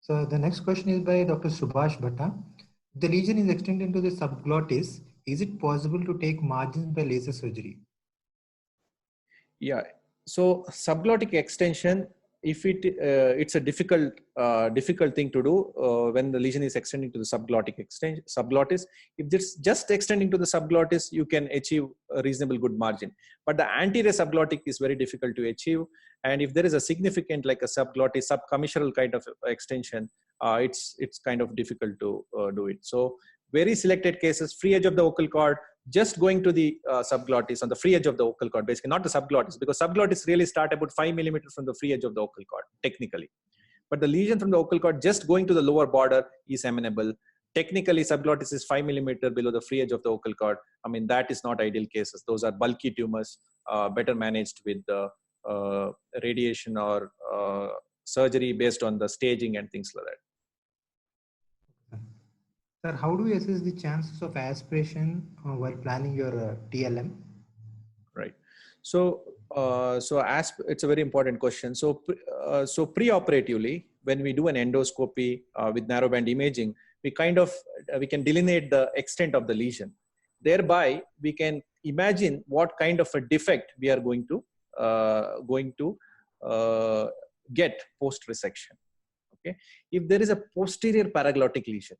So the next question is by Dr. Subhash Bhatta. The lesion is extended into the subglottis. Is it possible to take margins by laser surgery? Yeah. So subglottic extension, if it's a difficult thing to do when the lesion is extending to the subglottis. If it's just extending to the subglottis, you can achieve a reasonable good margin. But the anterior subglottic is very difficult to achieve. And if there is a significant, like a subglottis, subcommissural kind of extension, it's kind of difficult to do it. So very selected cases, free edge of the vocal cord, just going to the subglottis on the free edge of the vocal cord, basically not the subglottis, because subglottis really start about 5 millimeters from the free edge of the vocal cord, technically. But the lesion from the vocal cord just going to the lower border is amenable. Technically, subglottis is 5 millimeters below the free edge of the vocal cord. I mean, that is not ideal cases. Those are bulky tumors, better managed with the radiation or surgery based on the staging and things like that. Sir, how do you assess the chances of aspiration while planning your TLM? Right. So, it's a very important question. So preoperatively, when we do an endoscopy with narrowband imaging, we can delineate the extent of the lesion. Thereby, we can imagine what kind of a defect we are going to get post resection. Okay. If there is a posterior paraglottic lesion,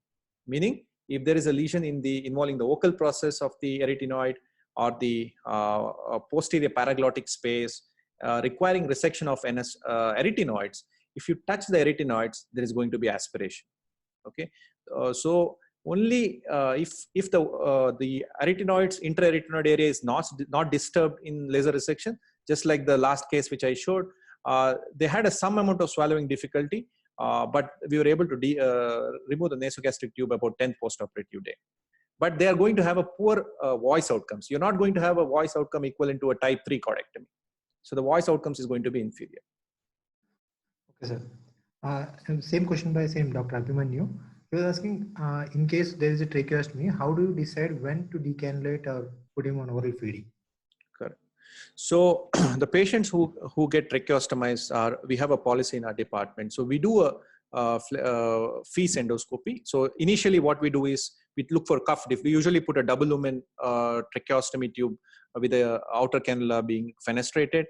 meaning if there is a lesion involving the vocal process of the arytenoid or the posterior paraglottic space requiring resection of arytenoids, if you touch the arytenoids, there is going to be aspiration. Okay, so only if the arytenoids, intra-arytenoid area is not disturbed in laser resection, just like the last case which I showed, they had some amount of swallowing difficulty. But we were able to remove the nasogastric tube about 10th postoperative day. But they are going to have a poor voice outcomes. You're not going to have a voice outcome equivalent to a type 3 cordectomy. So the voice outcomes is going to be inferior. Okay, sir. Same question by Dr. Abhimanyu. He was asking, in case there is a tracheostomy, how do you decide when to decannulate or put him on oral feeding? Correct. So the patients who get tracheostomized we have a policy in our department. So we do a FEES endoscopy. So initially what we do is we look for cuff diff. We usually put a double lumen tracheostomy tube with the outer cannula being fenestrated.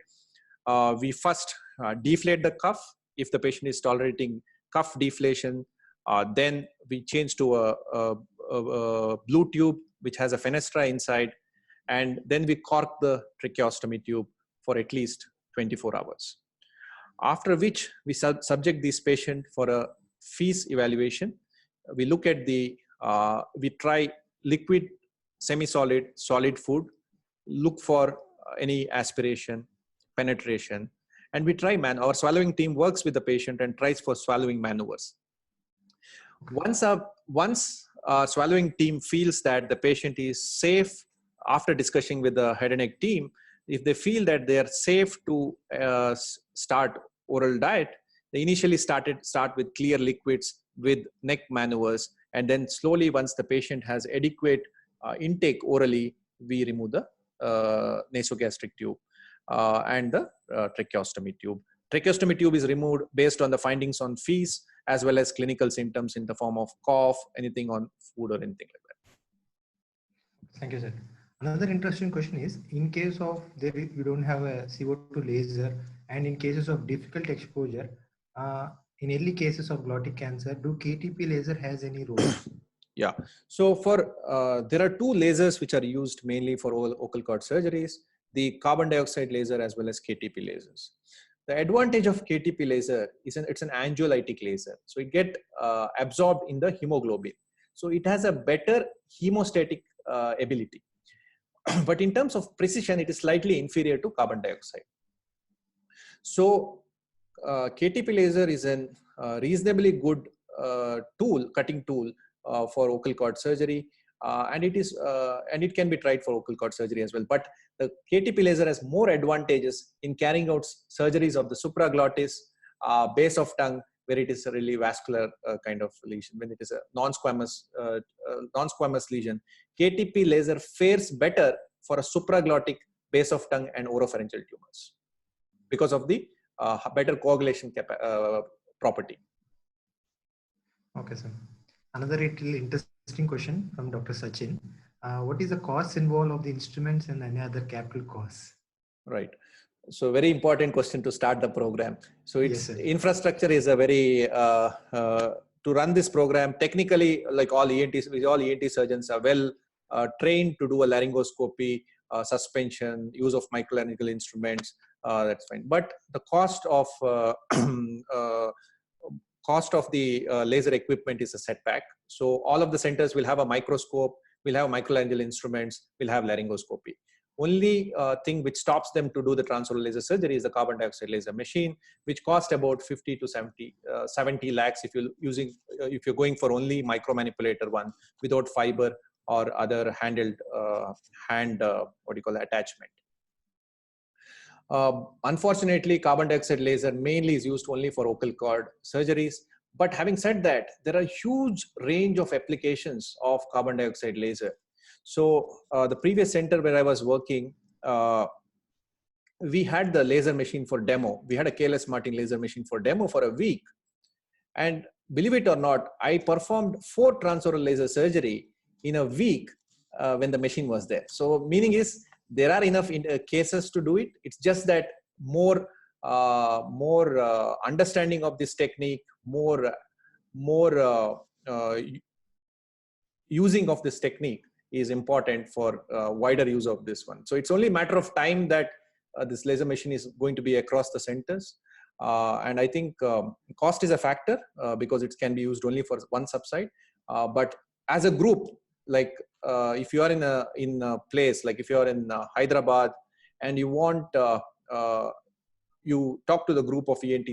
We first deflate the cuff. If the patient is tolerating cuff deflation, then we change to a blue tube which has a fenestra inside. And then we cork the tracheostomy tube for at least 24 hours. After which we subject this patient for a FEES evaluation. We look at we try liquid, semi-solid, solid food, look for any aspiration, penetration, and we try our swallowing team works with the patient and tries for swallowing maneuvers. Once our swallowing team feels that the patient is safe, after discussing with the head and neck team, if they feel that they are safe to start oral diet, they initially start with clear liquids with neck maneuvers, and then slowly, once the patient has adequate intake orally, we remove the nasogastric tube and the tracheostomy tube. Tracheostomy tube is removed based on the findings on FEES as well as clinical symptoms in the form of cough, anything on food or anything like that. Thank you, sir. Another interesting question is, in case of you don't have a CO2 laser, and in cases of difficult exposure, In early cases of glottic cancer, do KTP laser has any role? Yeah. So for there are two lasers which are used mainly for vocal cord surgeries: the carbon dioxide laser as well as KTP lasers. The advantage of KTP laser is it's an angiolytic laser, so it get absorbed in the hemoglobin. So it has a better hemostatic ability. But in terms of precision, it is slightly inferior to carbon dioxide. So KTP laser is a reasonably good cutting tool for vocal cord surgery, and it can be tried for vocal cord surgery as well. But the KTP laser has more advantages in carrying out surgeries of the supraglottis, base of tongue, where it is a really vascular kind of lesion. When it is a non-squamous lesion, KTP laser fares better for a supraglottic, base of tongue, and oropharyngeal tumors because of the better coagulation property. Okay, sir. Another little interesting question from Dr. Sachin. What is the cost involved of the instruments and any other capital costs? Right. So very important question to start the program. So its Yes, infrastructure is a very, to run this program, technically, like all ENT surgeons are well trained to do a laryngoscopy, suspension, use of microlaryngeal instruments, that's fine. But the cost of the laser equipment is a setback. So all of the centers will have a microscope, will have microlaryngeal instruments, will have laryngoscopy. Only thing which stops them to do the transoral laser surgery is the carbon dioxide laser machine, which costs about 50 to 70 lakhs if you're going for only micro manipulator one without fiber or other handheld attachment. Unfortunately, carbon dioxide laser mainly is used only for vocal cord surgeries. But having said that, there are a huge range of applications of carbon dioxide laser. So the previous center where I was working, we had the laser machine for demo. We had a KLS Martin laser machine for demo for a week. And believe it or not, I performed 4 transoral laser surgery in a week when the machine was there. So meaning is, there are enough cases to do it. It's just that more understanding of this technique, more using of this technique is important for wider use of this one. So it's only a matter of time that this laser machine is going to be across the centers. And I think cost is a factor because it can be used only for one subsite. But as a group, like if you are in a place, like if you are in Hyderabad and you want, you talk to the group of ENT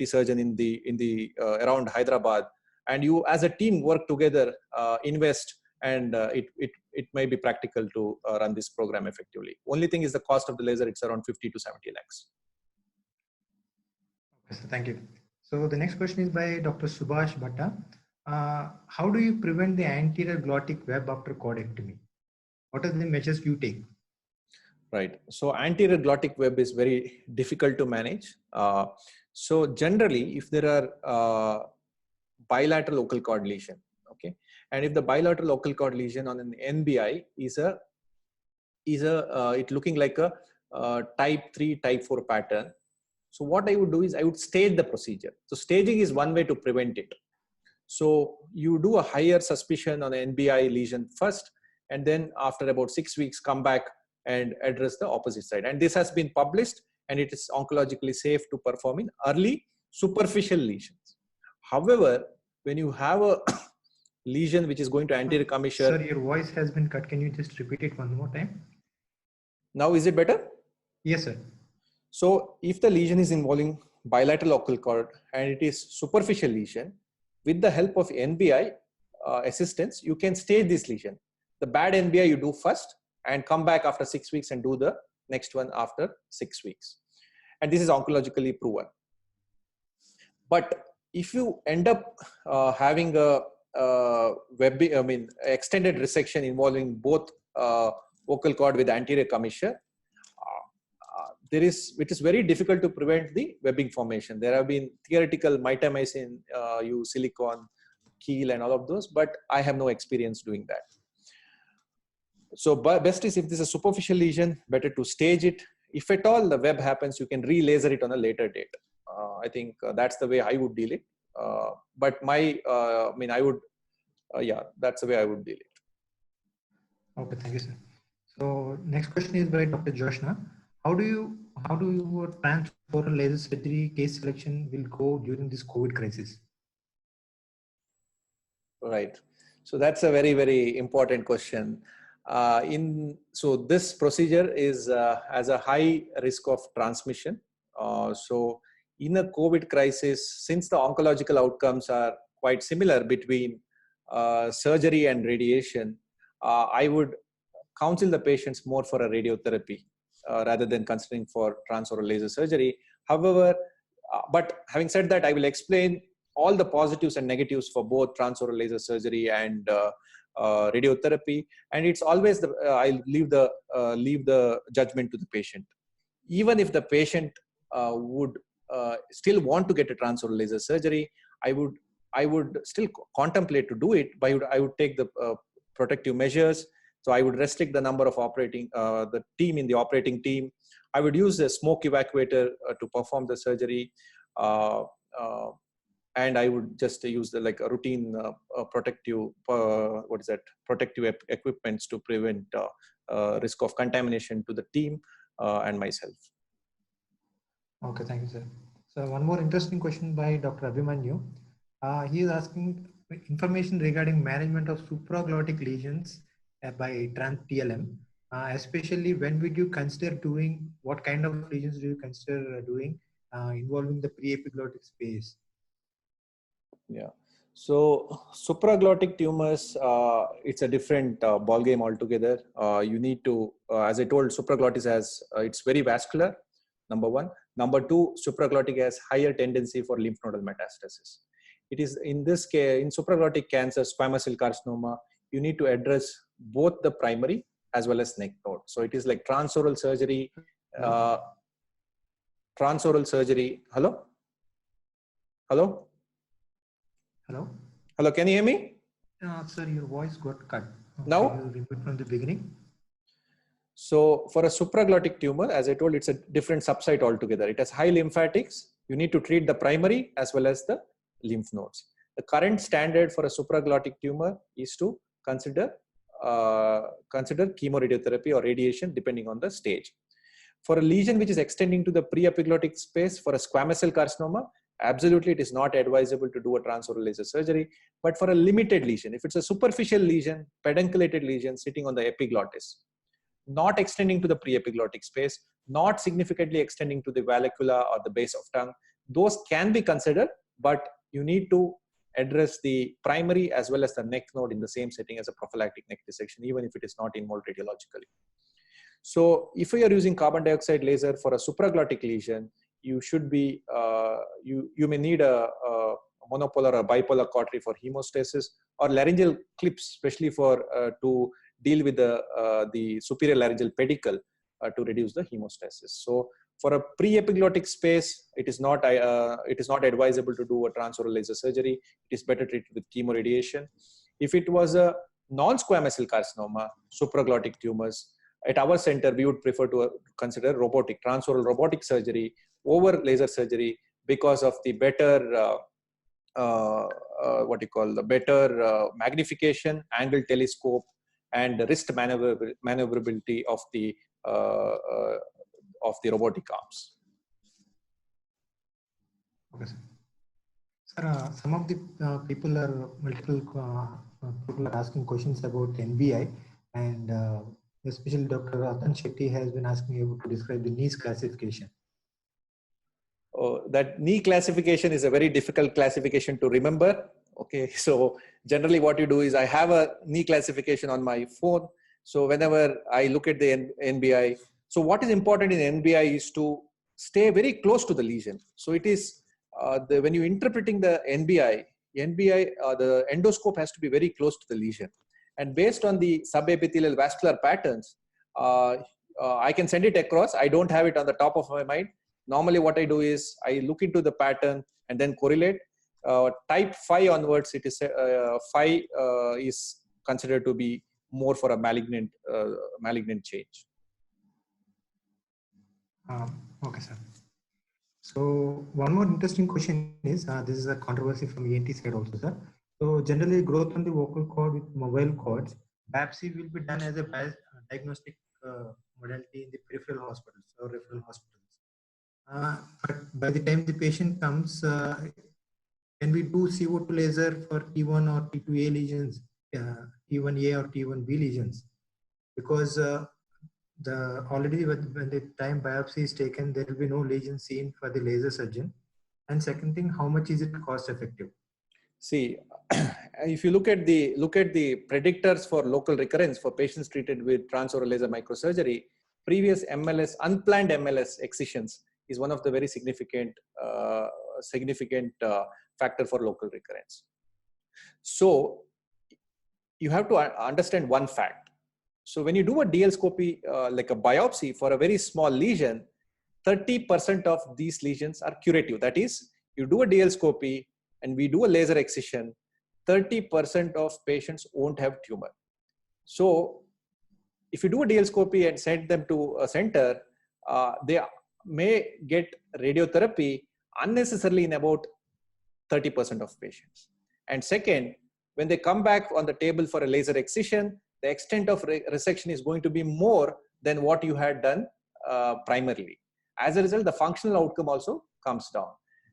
surgeon in the around Hyderabad, and you as a team work together, invest, and it may be practical to run this program effectively. Only thing is the cost of the laser, it's around 50 to 70 lakhs. Okay, so thank you. So the next question is by Dr. Subhash Bhatta. How do you prevent the anterior glottic web after cordectomy? What are the measures you take? Right. So anterior glottic web is very difficult to manage. So generally, if there are bilateral vocal cord lesion, okay, and if the bilateral vocal cord lesion on an NBI is it looking like a type 3, type 4 pattern. So what I would do is I would stage the procedure. So staging is one way to prevent it. So you do a higher suspicion on an NBI lesion first, and then after about 6 weeks, come back and address the opposite side. And this has been published, and it is oncologically safe to perform in early superficial lesions. However, when you have a lesion which is going to anterior commissure. Sir, your voice has been cut. Can you just repeat it one more time? Now is it better? Yes, sir. So if the lesion is involving bilateral vocal cord and it is superficial lesion, with the help of NBI assistance, you can stage this lesion. The bad NBI you do first and come back after 6 weeks and do the next one after 6 weeks. And this is oncologically proven. But if you end up having a extended resection involving both vocal cord with anterior commissure, it is very difficult to prevent the webbing formation. There have been theoretical mitomycin, silicone, keel, and all of those, but I have no experience doing that. So best is if this is a superficial lesion, better to stage it. If at all the web happens, you can re-laser it on a later date. I think that's the way I would deal it. But I would, yeah, that's the way I would deal it. Okay, thank you, sir. So next question is by Dr. Joshna. How do your transoral laser surgery case selection will go during this COVID crisis? Right. So that's a very, very important question. So this procedure is has a high risk of transmission. So in a COVID crisis, since the oncological outcomes are quite similar between surgery and radiation, I would counsel the patients more for a radiotherapy rather than considering for transoral laser surgery. However, but having said that, I will explain all the positives and negatives for both transoral laser surgery and radiotherapy. And it's always I'll leave the judgment to the patient. Even if the patient would still want to get a transoral laser surgery, I would still contemplate to do it, but I would take the protective measures. So I would restrict the number of the team in the operating team. I would use a smoke evacuator to perform the surgery. And I would just use a routine protective equipments to prevent risk of contamination to the team and myself. Okay, thank you, sir. So one more interesting question by Dr. Abhimanyu. He is asking information regarding management of supraglottic lesions by trans-TLM. Especially when would you consider doing, what kind of lesions do you consider doing involving the pre-epiglottic space? Yeah. So supraglottic tumors, it's a different ball game altogether. You need to, as I told, supraglottis it's very vascular, number one. Number two, supraglottic has higher tendency for lymph nodal metastasis. It is in this case, in supraglottic cancer, squamous cell carcinoma, you need to address both the primary as well as neck node. So it is like transoral surgery. Transoral surgery. Hello? Hello? Hello? Hello, can you hear me? Sir, your voice got cut. Now? Can you repeat from the beginning? So for a supraglottic tumor, as I told, it's a different subsite altogether. It has high lymphatics. You need to treat the primary as well as the lymph nodes. The current standard for a supraglottic tumor is to consider chemoradiotherapy or radiation depending on the stage. For a lesion which is extending to the pre-epiglottic space, for a squamous cell carcinoma, absolutely it is not advisable to do a transoral laser surgery. But for a limited lesion, if it's a superficial lesion, pedunculated lesion sitting on the epiglottis, not extending to the pre-epiglottic space, not significantly extending to the vallecula or the base of tongue, those can be considered, but you need to address the primary as well as the neck node in the same setting as a prophylactic neck dissection, even if it is not involved radiologically. So if you are using carbon dioxide laser for a supraglottic lesion, you should be, you may need a monopolar or bipolar cautery for hemostasis, or laryngeal clips, especially for to deal with the superior laryngeal pedicle to reduce the hemostasis. So for a pre-epiglottic space, it is not advisable to do a transoral laser surgery. It is better treated with chemoradiation. If it was a non-squamous cell carcinoma, supraglottic tumors, at our center, we would prefer to consider transoral robotic surgery over laser surgery because of the better, better magnification, angle telescope, and the wrist maneuverability of the robotic arms. Okay, sir. Sir, some of the multiple people are asking questions about NBI, and especially Dr. Ratan Shetty has been asking you to describe the NEES classification. Oh, that knee classification is a very difficult classification to remember. Okay, so generally what you do is I have a knee classification on my phone. So whenever I look at the NBI, so what is important in NBI is to stay very close to the lesion. So it is when you're interpreting the NBI, the endoscope has to be very close to the lesion. And based on the subepithelial vascular patterns, I can send it across. I don't have it on the top of my mind. Normally what I do is I look into the pattern and then correlate. Type 5 onwards, it is 5 is considered to be more for a malignant change. Okay, sir. So one more interesting question is, this is a controversy from ENT side also, sir. So generally growth on the vocal cord with mobile cords, biopsy will be done as a diagnostic modality in the peripheral hospitals or referral hospitals. But by the time the patient comes, can we do CO2 laser for T1 or T2A lesions, T1A or T1B lesions? Because the already when the time biopsy is taken, there will be no lesion seen for the laser surgeon. And second thing, how much is it cost effective? See, if you look at the predictors for local recurrence for patients treated with transoral laser microsurgery, previous MLS, unplanned MLS excisions is one of the very significant factor for local recurrence. So you have to understand one fact. So when you do a DL-scopy, like a biopsy for a very small lesion, 30% of these lesions are curative. That is, you do a DL-scopy and we do a laser excision, 30% of patients won't have tumor. So if you do a DL-scopy and send them to a center, they may get radiotherapy unnecessarily in about 30% of patients. And second, when they come back on the table for a laser excision, the extent of resection is going to be more than what you had done primarily. As a result, the functional outcome also comes down.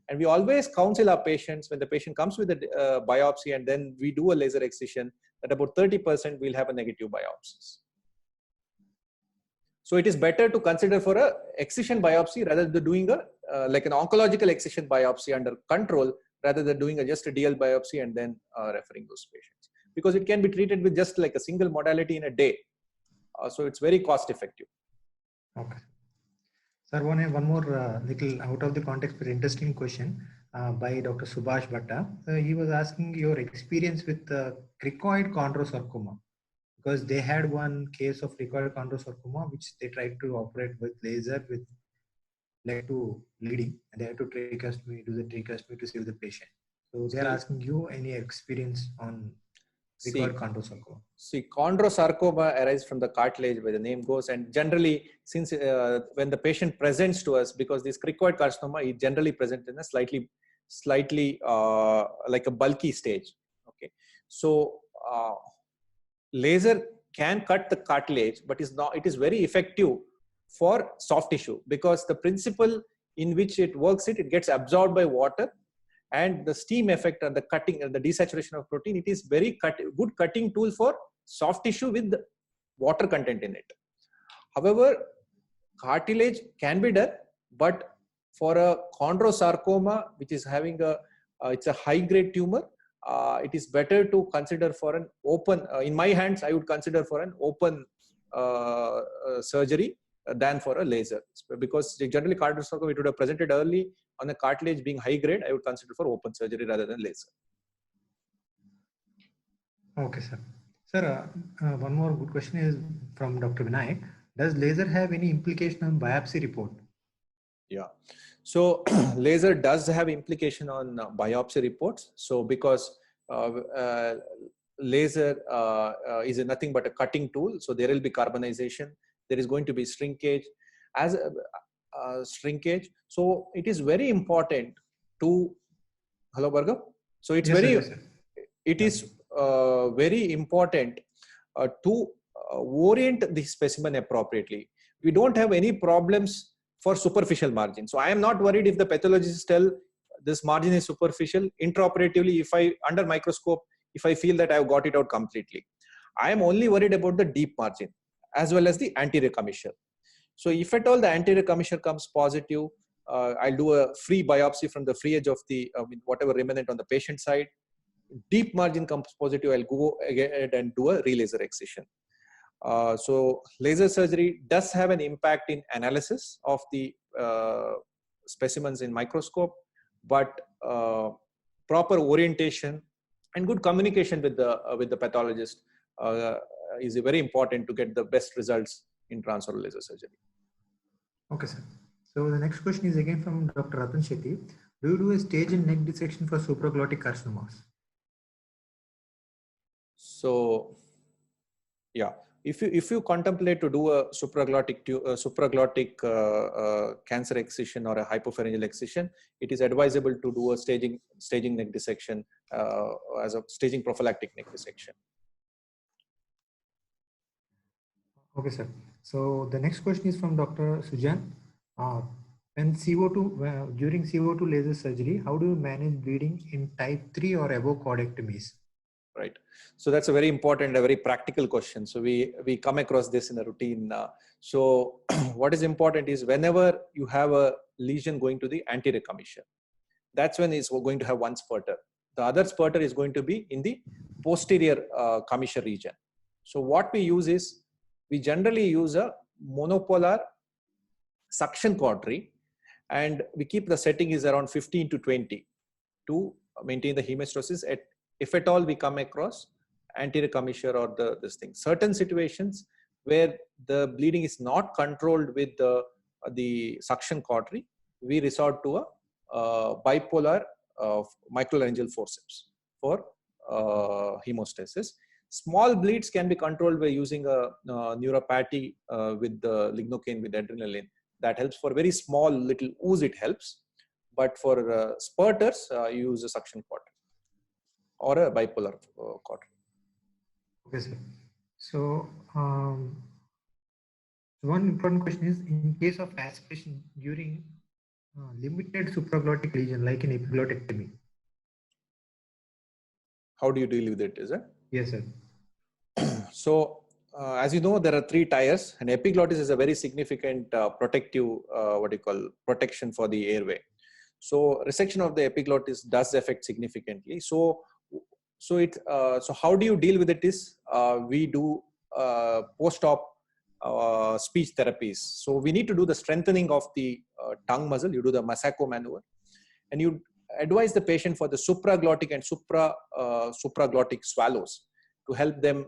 And we always counsel our patients when the patient comes with a biopsy and then we do a laser excision, that about 30% will have a negative biopsies. So it is better to consider for a excision biopsy rather than doing a like an oncological excision biopsy under control, rather than doing just a DL biopsy and then referring those patients, because it can be treated with just like a single modality in a day. So it's very cost effective. Okay. Sir, one more little out of the context but interesting question by Dr. Subhash Bhatta. He was asking your experience with cricoid chondrosarcoma, because they had one case of cricoid chondrosarcoma which they tried to operate with laser, with led to bleeding, and they had to tracheostomy, do the tracheostomy to save the patient. So they are asking you any experience on cricoid chondrosarcoma. See, chondrosarcoma arises from the cartilage where the name goes, and generally, since when the patient presents to us, because this cricoid carcinoma is generally present in a slightly like a bulky stage. Okay, so laser can cut the cartilage, but it is very effective for soft tissue, because the principle in which it works, it gets absorbed by water, and the steam effect and the cutting and the desaturation of protein, it is very good cutting tool for soft tissue with water content in it. However, cartilage can be done, but for a chondrosarcoma, which is having it's a high grade tumor, it is better to consider for an open, in my hands, I would consider for an open surgery than for a laser, because generally chondrosarcoma, it would have presented early. On the cartilage being high grade, I would consider for open surgery rather than laser. Okay, sir. Sir, one more good question is from Dr. Vinayak. Does laser have any implication on biopsy report? Yeah. So laser does have implication on biopsy reports. So because laser is nothing but a cutting tool, so there will be carbonization. There is going to be shrinkage. As shrinkage, so it is very important to hello Bhargav. So it's very very important to orient the specimen appropriately. We don't have any problems for superficial margin. So I am not worried if the pathologists tell this margin is superficial. Intraoperatively, if I under microscope, if I feel that I have got it out completely, I am only worried about the deep margin as well as the anterior commissure. So if at all the anterior commissure comes positive, I'll do a free biopsy from the free edge of the whatever remnant on the patient side. Deep margin comes positive, I'll go ahead and do a relaser excision. So laser surgery does have an impact in analysis of the specimens in microscope, but proper orientation and good communication with the pathologist is very important to get the best results in transoral laser surgery. Okay, sir. So the next question is again from Dr. Ratan Shetty. Do you do a stage and neck dissection for supraglottic carcinomas? So, yeah. if you contemplate to do a supraglottic cancer excision or a hypopharyngeal excision, it is advisable to do a staging neck dissection as a staging prophylactic neck dissection. Okay, sir. So the next question is from Dr. Sujan. When CO2 during CO2 laser surgery, how do you manage bleeding in type 3 or above cordectomies? Right. So that's a very important, a very practical question. So we come across this in a routine. So what is important is whenever you have a lesion going to the anterior commissure, that's when it's going to have one spurter. The other spurter is going to be in the posterior commissure region. So what we use is, we generally use a monopolar suction cautery, and we keep the setting is around 15 to 20 to maintain the hemostasis. If at all we come across anterior commissure or this thing, certain situations where the bleeding is not controlled with the suction cautery, we resort to a bipolar microlaryngeal forceps for hemostasis. Small bleeds can be controlled by using a neuropathy with the lignocaine with adrenaline. That helps for very small little ooze, it helps. But for spurters, you use a suction cautery or a bipolar cautery. Okay, sir. So one important question is, in case of aspiration during limited supraglottic lesion like an epiglotectomy. How do you deal with it, is it? Yes, sir. So as you know, there are 3 tires, and epiglottis is a very significant protective, protection for the airway. So resection of the epiglottis does affect significantly. So how do you deal with it is, we do post-op speech therapies. So we need to do the strengthening of the tongue muscle. You do the Masako maneuver, and you advise the patient for the supraglottic and supraglottic swallows to help them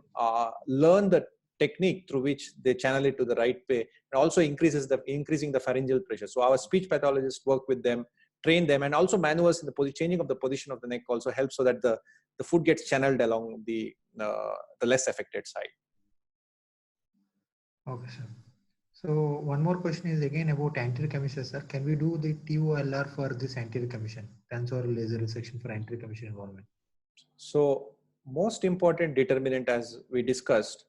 learn the technique through which they channel it to the right way, and also increasing the pharyngeal pressure. So our speech pathologists work with them, train them, and also maneuvers in the changing of the position of the neck also helps so that the food gets channeled along the less affected side. Okay, sir. So one more question is again about anterior commissure, sir. Can we do the TOLR for this anterior commissure, transoral laser resection for anterior commissure involvement? So most important determinant, as we discussed,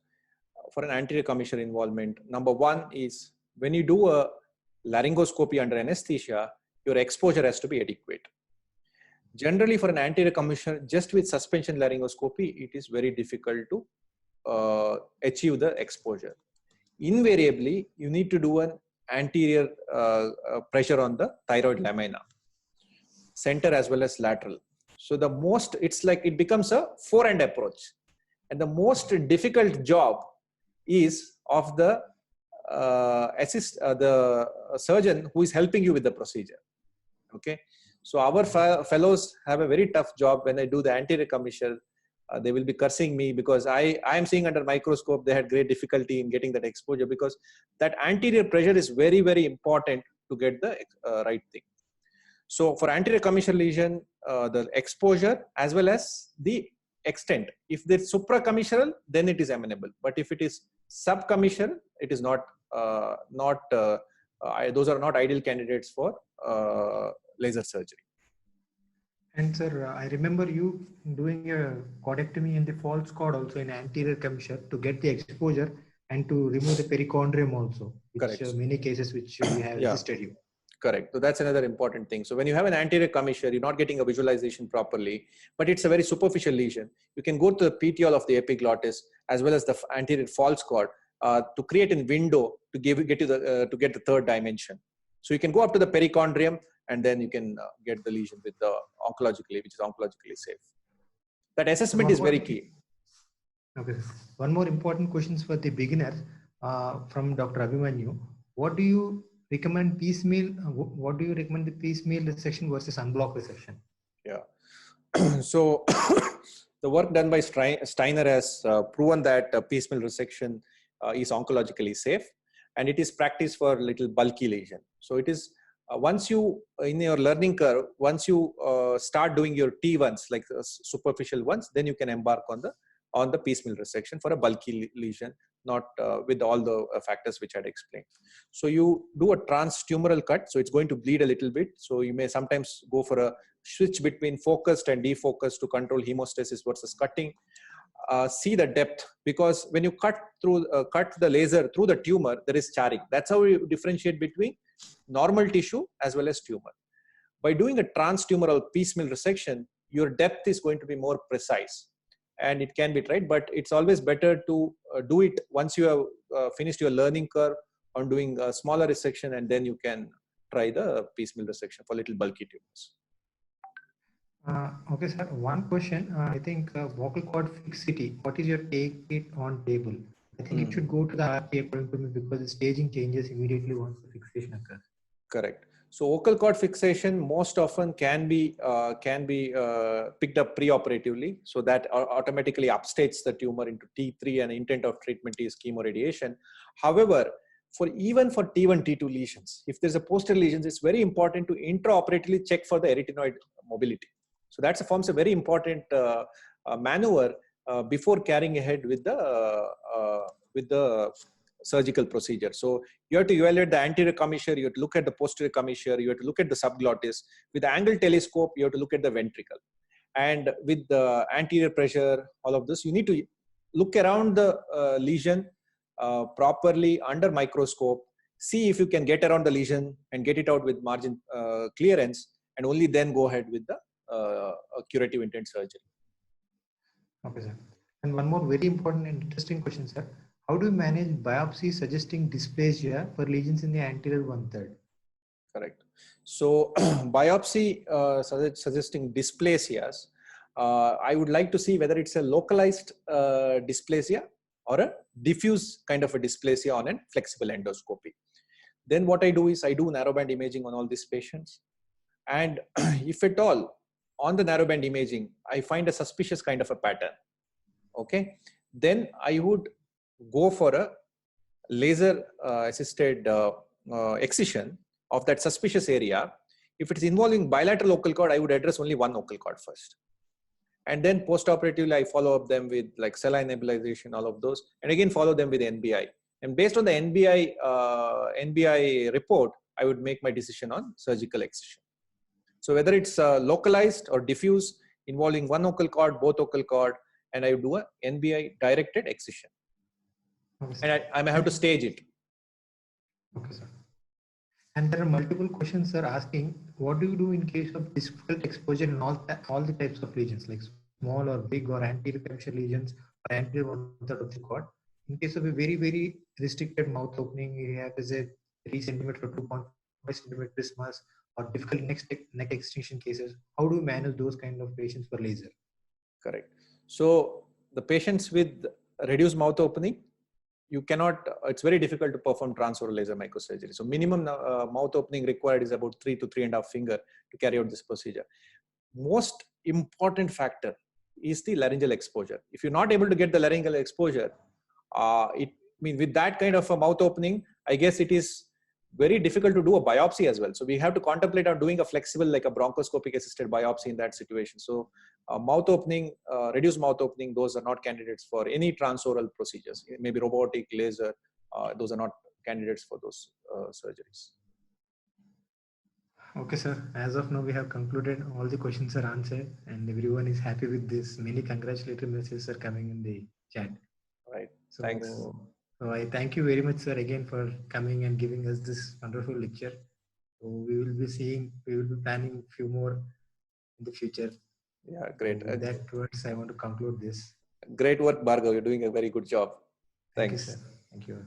for an anterior commissure involvement, number 1 is when you do a laryngoscopy under anesthesia, your exposure has to be adequate. Generally, for an anterior commissure, just with suspension laryngoscopy, it is very difficult to achieve the exposure. Invariably, you need to do an anterior pressure on the thyroid lamina, center as well as lateral. So it's like it becomes a forehand approach, and the most difficult job is of the surgeon who is helping you with the procedure. Okay, so our fellows have a very tough job when they do the anterior commissure. They will be cursing me because I am seeing under microscope they had great difficulty in getting that exposure, because that anterior pressure is very, very important to get the right thing. So for anterior commissure lesion, the exposure as well as the extent. If it's supracommissural, then it is amenable. But if it is subcommissural, it is not. Those are not ideal candidates for laser surgery. And sir, I remember you doing a cordectomy in the false cord also in anterior commissure to get the exposure and to remove the perichondrium also, which many cases which we have assisted you. Correct. So that's another important thing. So when you have an anterior commissure, you're not getting a visualization properly, but it's a very superficial lesion. You can go to the petiole of the epiglottis as well as the anterior false cord to create a window to get the third dimension. So you can go up to the perichondrium, and then you can get the lesion with the which is oncologically safe. That assessment is very key. Okay. One more important question for the beginners from Dr. Abhimanyu. What do you recommend piecemeal? What do you recommend the piecemeal resection versus unblocked resection? Yeah. So the work done by Steiner has proven that piecemeal resection is oncologically safe, and it is practiced for little bulky lesion. So it is once you in your learning curve, once you start doing your T1s like superficial ones, then you can embark on the piecemeal resection for a bulky lesion not with all the factors which I had explained. So you do a transtumoral cut, so it's going to bleed a little bit. So you may sometimes go for a switch between focused and defocused to control hemostasis versus cutting. See the depth, because when you cut the laser through the tumor, there is charring. That's how you differentiate between normal tissue as well as tumor. By doing a transtumoral piecemeal resection, your depth is going to be more precise, and it can be tried, but it's always better to do it once you have finished your learning curve on doing a smaller resection, and then you can try the piecemeal resection for little bulky tumors. Okay, sir. One question. I think vocal cord fixity. What is your take it on table? I think it should go to the RP according to me, because the staging changes immediately once the fixation occurs. Correct. So vocal cord fixation most often can be picked up preoperatively, so that automatically upstages the tumor into T3, and intent of treatment is chemoradiation. However, even for T1, T2 lesions, if there's a posterior lesions, it's very important to intraoperatively check for the arytenoid mobility. So that forms a very important maneuver before carrying ahead with the surgical procedure. So you have to evaluate the anterior commissure, you have to look at the posterior commissure, you have to look at the subglottis. With the angle telescope, you have to look at the ventricle. And with the anterior pressure, all of this, you need to look around the lesion properly under microscope, see if you can get around the lesion and get it out with margin clearance, and only then go ahead with the curative intent surgery. Okay, sir. And one more very important and interesting question, sir. How do you manage biopsy suggesting dysplasia for lesions in the anterior 1/3? Correct. So biopsy suggesting dysplasias, I would like to see whether it's a localized dysplasia or a diffuse kind of a dysplasia on a flexible endoscopy. Then what I do is I do narrowband imaging on all these patients. And if at all, on the narrowband imaging, I find a suspicious kind of a pattern, okay, then I would go for a laser assisted excision of that suspicious area. If it is involving bilateral vocal cord, I would address only one vocal cord first. And then post-operatively, I follow up them with like saline nebulization, all of those, and again follow them with NBI. And based on the NBI report, I would make my decision on surgical excision. So whether it's localized or diffuse, involving one vocal cord, both vocal cord, and I would do a NBI directed excision. Okay, and I may have to stage it. Okay, sir. And there are multiple questions, sir, asking what do you do in case of difficult exposure in all the types of lesions, like small or big or anterior commissure lesions or anterior 1/3 of the cord. In case of a very, very restricted mouth opening, you have is a 3 centimeter or 2.5 centimeter isthmus or difficult neck extension cases. How do you manage those kind of patients for laser? Correct. So the patients with reduced mouth opening, you cannot, it's very difficult to perform transoral laser microsurgery. So minimum mouth opening required is about 3 to 3.5 finger to carry out this procedure. Most important factor is the laryngeal exposure. If you're not able to get the laryngeal exposure, with that kind of a mouth opening, I guess it is very difficult to do a biopsy as well. So we have to contemplate on doing a flexible, like a bronchoscopic assisted biopsy in that situation. So mouth opening, reduced mouth opening, those are not candidates for any transoral procedures. Maybe robotic, laser, those are not candidates for those surgeries. Okay, sir. As of now, we have concluded. All the questions are answered and everyone is happy with this. Many congratulatory messages are coming in the chat. Right. So, thanks. So I thank you very much, sir, again for coming and giving us this wonderful lecture. So we will be planning a few more in the future. Yeah, great. So with that words, I want to conclude this. Great work, Bhargav. You're doing a very good job. Thanks. Thank you, sir. Thank you.